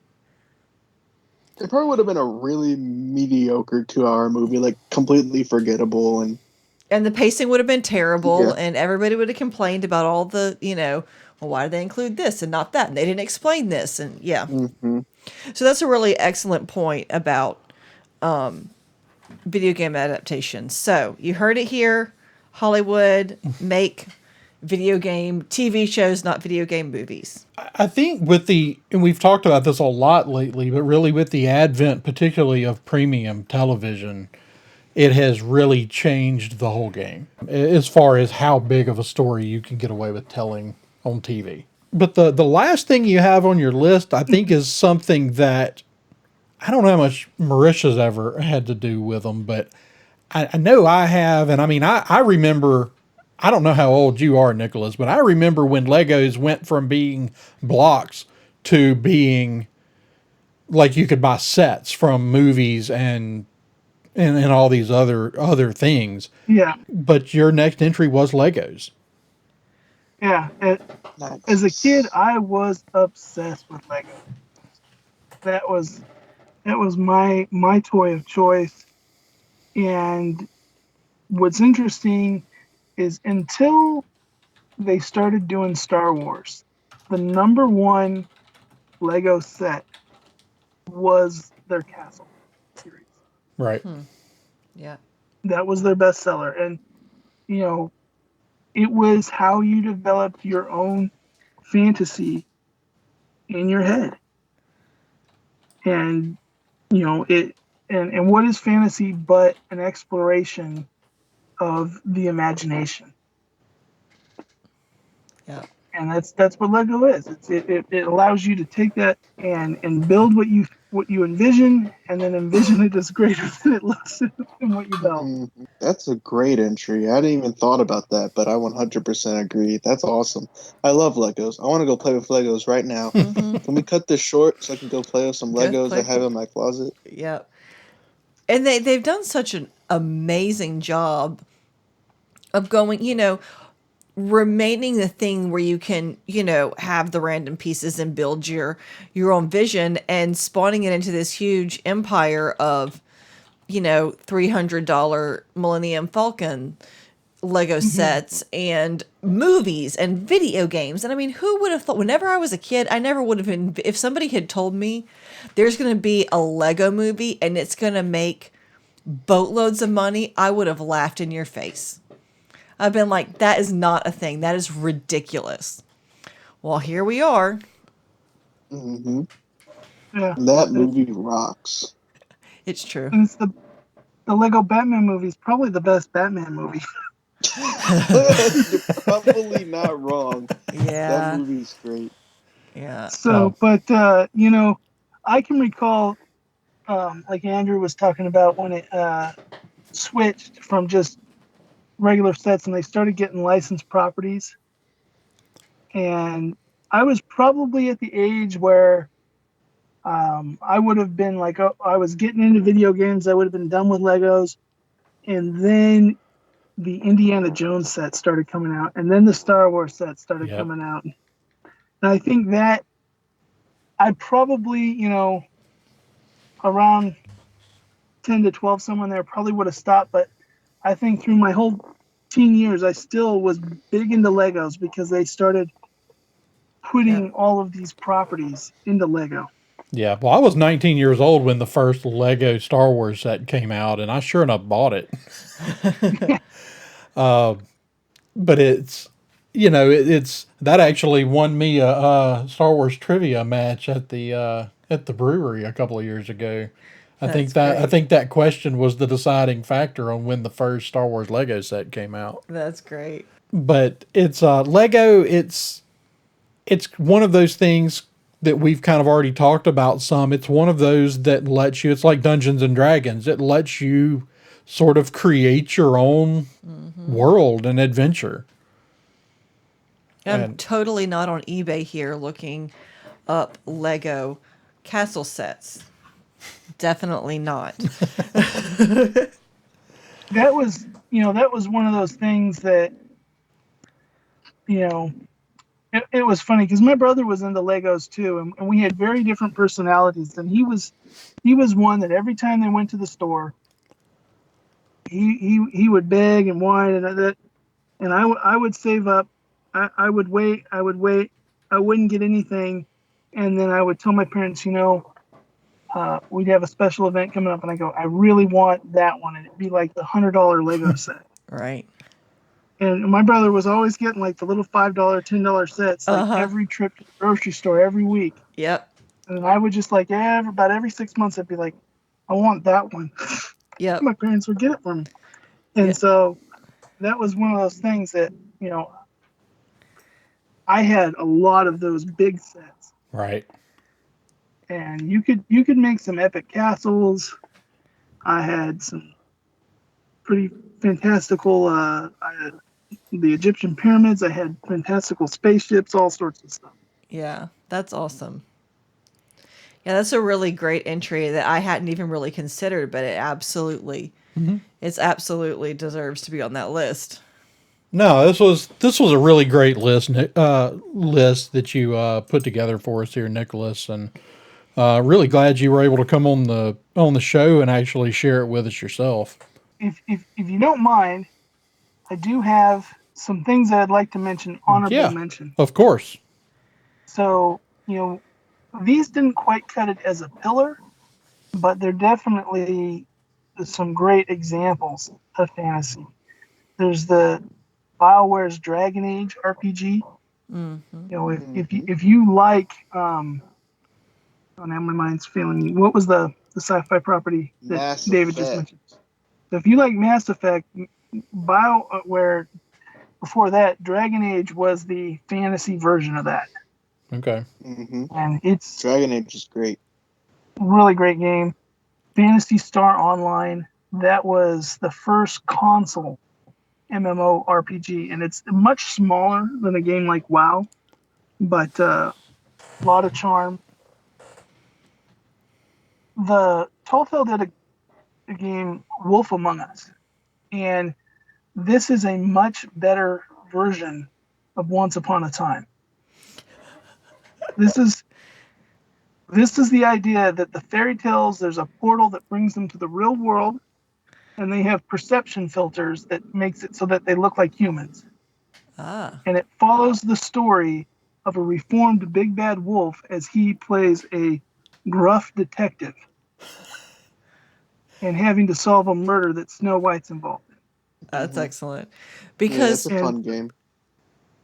D: It probably would have been a really mediocre 2-hour movie, like completely forgettable.
B: And the pacing would have been terrible,
D: Yeah.
B: and everybody would have complained about all the, well, why did they include this and not that? And they didn't explain this. And yeah.
D: Mm-hmm.
B: So that's a really excellent point about video game adaptations. So you heard it here. Hollywood, make video game TV shows, not video game movies.
A: I think and we've talked about this a lot lately, but really with the advent, particularly of premium television, it has really changed the whole game as far as how big of a story you can get away with telling on TV. But the last thing you have on your list, I think, is something that I don't know how much Marisha's ever had to do with them, but I know I have. And I mean, I remember, I don't know how old you are, Nicholas, but I remember when Legos went from being blocks to being like you could buy sets from movies and all these other things.
C: Yeah,
A: But your next entry was Legos.
C: yeah.
D: Nice.
C: As a kid, I was obsessed with Lego. That was my toy of choice. And what's interesting is until they started doing Star Wars, the number one Lego set was their Castle series.
A: Right.
B: Yeah.
C: That was their bestseller. And, it was how you developed your own fantasy in your head. And, and what is fantasy but an exploration of the imagination?
B: Yeah.
C: And that's what Lego is. It allows you to take that and build what you envision, and then envision it as greater than it looks in what you build.
D: Mhm. That's a great entry. I hadn't even thought about that, but I 100% agree. That's awesome. I love Legos. I want to go play with Legos right now. Can we cut this short so I can go play with some
B: Go
D: Legos
B: play
D: I have in my closet?
B: Yeah. And they've done such an amazing job of going, remaining the thing where you can, have the random pieces and build your own vision and spawning it into this huge empire of, $300 Millennium Falcon Lego sets and movies and video games. And I mean, who would have thought, whenever I was a kid, I never would have been, if somebody had told me there's going to be a Lego movie and it's going to make boatloads of money, I would have laughed in your face. I've been like, that is not a thing. That is ridiculous. Well, here we are.
D: Mm-hmm.
C: Yeah,
D: That movie rocks.
B: It's true.
C: and it's the Lego Batman movie is probably the best Batman movie.
D: You're probably not wrong.
B: Yeah.
D: That movie's great.
B: Yeah.
C: So, but I can recall, like Andrew was talking about when it switched from just regular sets and they started getting licensed properties. And I was probably at the age where I would have been like, I was getting into video games. I would have been done with Legos. And then the Indiana Jones set started coming out. And then the Star Wars set started coming out. And I think that I probably, around 10 to 12, someone there probably would have stopped. But I think through my whole teen years, I still was big into Legos because they started putting all of these properties into Lego.
A: Yeah. Well, I was 19 years old when the first Lego Star Wars set came out, and I sure enough bought it. But it's that actually won me a Star Wars trivia match at the brewery a couple of years ago.
B: That's great.
A: I think that question was the deciding factor on when the first Star Wars Lego set came out.
B: That's great.
A: But it's Lego. It's one of those things that we've kind of already talked about some. It's one of those that lets you. It's like Dungeons and Dragons. It lets you sort of create your own world and adventure.
B: I'm
A: And
B: totally not on eBay here looking up Lego castle sets. Definitely not.
C: That was, that was one of those things that, you know, it was funny because my brother was into Legos too, and we had very different personalities. And he was one that every time they went to the store, he would beg and whine and I would save up. I would wait. I would wait. I wouldn't get anything, and then I would tell my parents, we'd have a special event coming up, and I go, I really want that one, and it'd be like the $100 Lego set.
B: Right.
C: And my brother was always getting like the little $5, $10 sets, like every trip to the grocery store every week.
B: Yep.
C: And I would just like about every 6 months, I'd be like, I want that one.
B: Yep.
C: My parents would get it for me, and so that was one of those things that I had a lot of those big sets.
A: right.
C: And you could make some epic castles. I had some pretty fantastical. I had the Egyptian pyramids. I had fantastical spaceships, all sorts of stuff.
B: Yeah, that's awesome. Yeah, that's a really great entry that I hadn't even really considered, but it's absolutely deserves to be on that list.
A: No, this was a really great list that you put together for us here, Nicholas, and really glad you were able to come on the show and actually share it with us yourself.
C: If you don't mind, I do have some things that I'd like to mention. Honorable
A: Yeah,
C: mention.
A: of course.
C: So these didn't quite cut it as a pillar, but they're definitely some great examples of fantasy. There's the BioWare's Dragon Age RPG. If you like, oh now my mind's failing me. What was the sci-fi property that
D: Mass
C: David just
D: Effect.
C: mentioned? So if you like Mass Effect, BioWare before that, Dragon Age was the fantasy version of that,
A: Okay.
C: and it's
D: Dragon Age is great.
C: a really great game. Phantasy Star Online, that was the first console MMORPG, and it's much smaller than a game like WoW, but a lot of charm. The Telltale did a game, Wolf Among Us, and this is a much better version of Once Upon a Time. This is the idea that the fairy tales, there's a portal that brings them to the real world, and they have perception filters that makes it so that they look like humans.
B: Ah.
C: And it follows the story of a reformed big bad wolf as he plays a gruff detective and having to solve a murder that Snow White's involved in.
B: That's excellent.
D: Yeah,
B: Because
D: it's a fun game.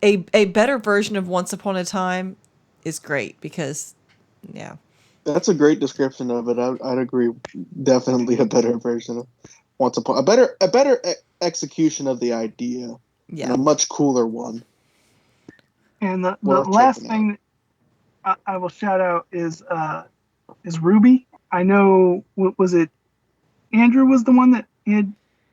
B: a better version of Once Upon a Time is great because yeah.
D: That's a great description of it. I'd agree. Definitely a better version of Once Upon a better execution of the idea, and
B: Yeah.
D: a much cooler one.
C: And the
D: Worth
C: last
D: checking
C: thing that I will shout out is Ruby. I know, was it Andrew was the one that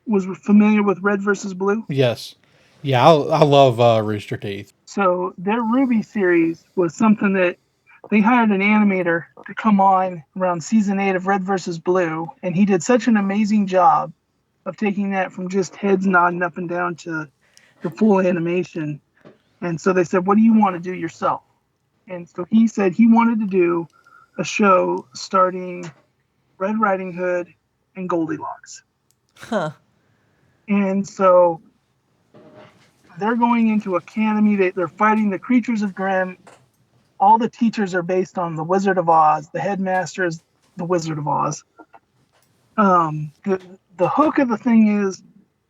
C: was familiar with Red versus Blue?
A: Yes. Yeah, I love Rooster Teeth.
C: So their Ruby series was something that they hired an animator to come on around season 8 of Red versus Blue, and he did such an amazing job of taking that from just heads nodding up and down to the full animation. And so they said, what do you want to do yourself? And so he said he wanted to do a show starting Red Riding Hood and Goldilocks.
B: Huh.
C: And so they're going into academy. They're fighting the creatures of Grimm. All the teachers are based on the Wizard of Oz. The headmaster is the Wizard of Oz. The hook of the thing is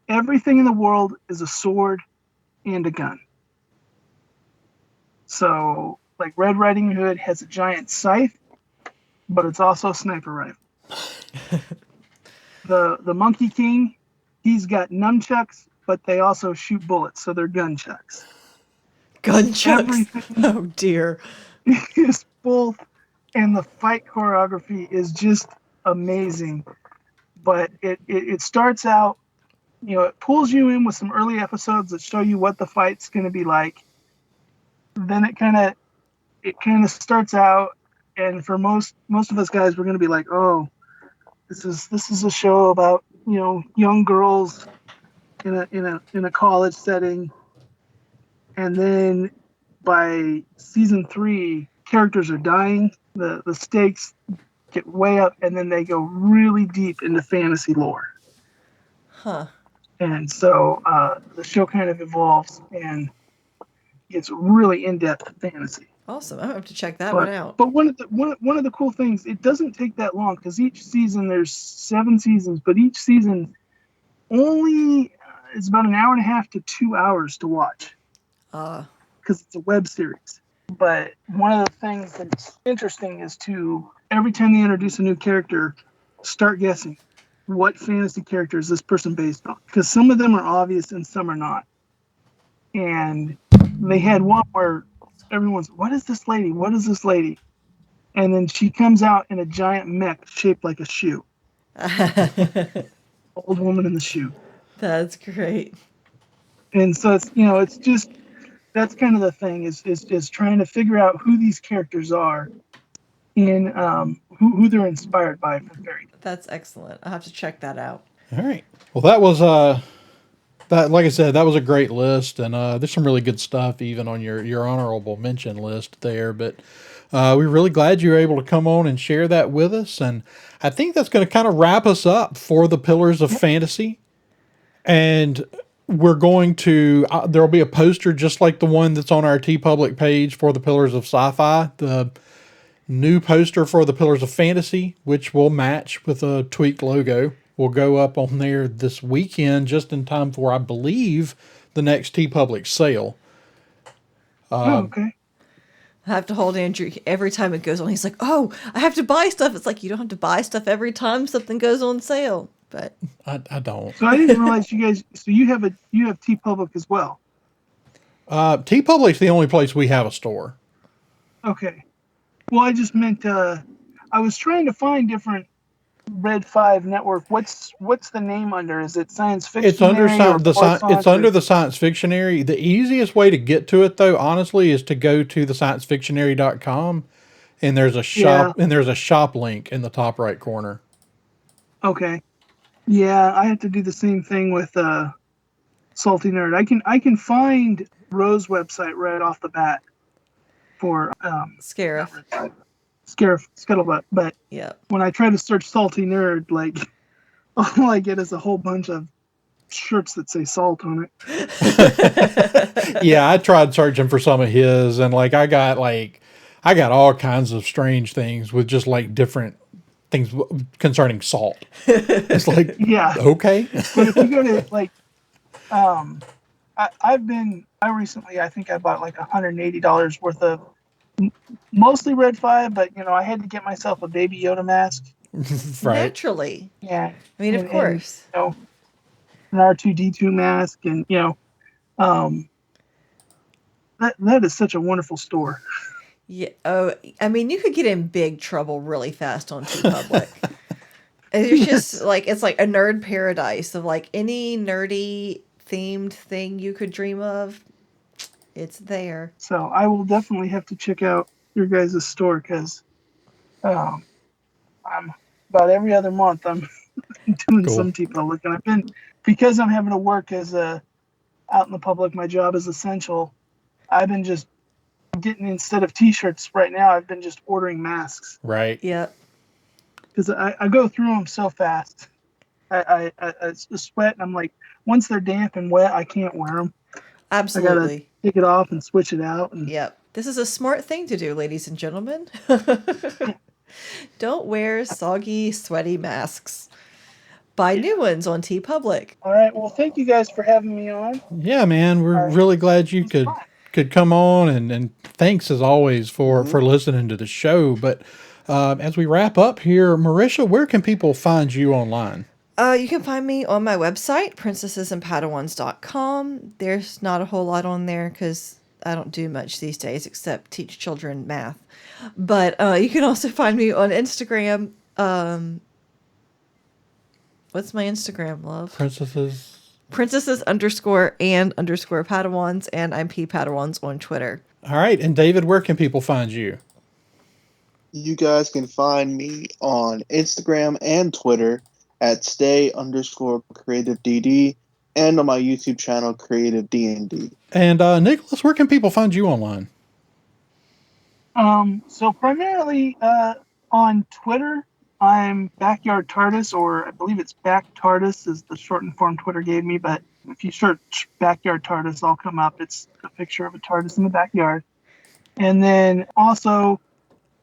C: everything in the world is a sword and a gun. So, like Red Riding Hood has a giant scythe, but it's also a sniper rifle. The Monkey King, he's got nunchucks, but they also shoot bullets, so they're gunchucks.
B: Gunchucks.
C: Everything
B: Oh dear.
C: is both, and the fight choreography is just amazing. But it starts out, it pulls you in with some early episodes that show you what the fight's going to be like. Then it kind of starts out, and for most of us guys, we're going to be like, oh, this is a show about young girls in a college setting, and then by season 3, characters are dying, the stakes get way up, and then they go really deep into fantasy lore.
B: Huh.
C: And so the show kind of evolves and gets really in-depth fantasy.
B: Awesome. I'm gonna have to check that one out.
C: But one of the cool things, it doesn't take that long, because each season, there's 7 seasons, but each season only is about an hour and a half to 2 hours to watch, because it's a web series. But one of the things that's interesting is to, every time they introduce a new character, start guessing what fantasy character is this person based on, because some of them are obvious and some are not. And they had one where everyone's, what is this lady? What is this lady? And then she comes out in a giant mech shaped like a shoe. Old woman in the shoe.
B: That's great.
C: And so it's just, that's kind of the thing, is trying to figure out who these characters are and who they're inspired by from fairy tales.
B: That's excellent. I'll have to check that out.
A: All right. Well, that was that, like I said, that was a great list, and there's some really good stuff even on your honorable mention list there. But we're really glad you were able to come on and share that with us, and I think that's going to kind of wrap us up for the Pillars of Fantasy. And we're going to there'll be a poster just like the one that's on our TeePublic page for the Pillars of Sci-Fi. The new poster for the Pillars of Fantasy, which will match with a tweaked logo, will go up on there this weekend, just in time for, I believe, the next TeePublic sale.
C: Okay.
B: I have to hold Andrew every time it goes on. He's like, "Oh, I have to buy stuff." It's like, you don't have to buy stuff every time something goes on sale. But
A: I don't.
C: So I didn't realize you guys. So you have TeePublic as well.
A: TeePublic's the only place we have a store.
C: Okay. Well, I just meant I was trying to find different Red 5 network. What's the name under? Is it Science Fiction?
A: It's under it's under the Science Fictionary. The easiest way to get to it, though, honestly, is to go to the sciencefictionary.com, and there's a shop and there's a shop link in the top right corner.
C: Okay. Yeah, I have to do the same thing with Salty Nerd. I can find Rose's website right off the bat for
B: Scarif.
C: Scuttlebutt, but
B: Yeah.
C: when I try to search Salty Nerd, like, all I get is a whole bunch of shirts that say salt on it.
A: Yeah, I tried searching for some of his, and I got all kinds of strange things with just different things concerning salt. It's like,
C: Yeah.
A: okay.
C: But if you go to I think I bought $180 worth of mostly Red 5, but I had to get myself a Baby Yoda mask.
A: Right.
B: Naturally.
C: Yeah.
B: I mean, of course.
C: And, an R2D2 mask, and that is such a wonderful store.
B: Yeah. Oh, I mean, you could get in big trouble really fast on TeePublic. It's just it's like a nerd paradise of any nerdy themed thing you could dream of. It's there.
C: So I will definitely have to check out your guys' store, because I'm about every other month I'm doing some TeePublic, and because I'm having to work as out in the public, my job is essential. I've been just getting, instead of t-shirts right now, I've been just ordering masks.
A: Right.
B: Yep.
C: Because I go through them so fast. I sweat, and I'm like, once they're damp and wet, I can't wear them.
B: Absolutely.
C: I gotta take it off and switch it out. And
B: Yep. This is a smart thing to do, ladies and gentlemen. Don't wear soggy, sweaty masks. Buy new ones on TeePublic.
C: All right. Well, thank you guys for having me on.
A: Yeah, man. We're really glad you could could come on, and thanks as always for listening to the show. But as we wrap up here, Marisha, where can people find you online?
B: You can find me on my website, princessesandpadawans.com. There's not a whole lot on there because I don't do much these days except teach children math. But you can also find me on Instagram. What's my Instagram, love? Princesses underscore and underscore Padawans, and I'm P Padawans on Twitter.
A: All right. And David, where can people find you?
D: You guys can find me on Instagram and Twitter at stay_creativeDD and on my YouTube channel, Creative D&D.
A: And Nicholas, where can people find you online?
C: So primarily on Twitter, I'm Backyard Tardis, or I believe it's Back Tardis is the shortened form Twitter gave me. But if you search Backyard Tardis, I'll come up. It's a picture of a TARDIS in the backyard. And then also,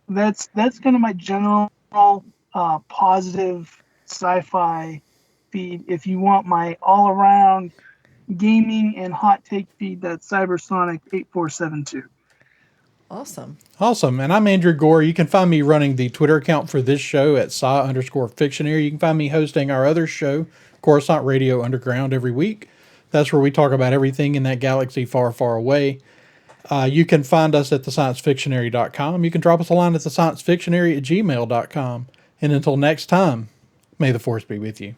C: that's kind of my general positive sci-fi feed. If you want my all-around gaming and hot take feed, that's Cybersonic 8472.
B: Awesome.
A: Awesome. And I'm Andrew Gore. You can find me running the Twitter account for this show at sci_fictionary. You can find me hosting our other show, Coruscant Radio Underground, every week. That's where we talk about everything in that galaxy far, far away. You can find us at thesciencefictionary.com. You can drop us a line at thesciencefictionary@gmail.com. And until next time, may the force be with you.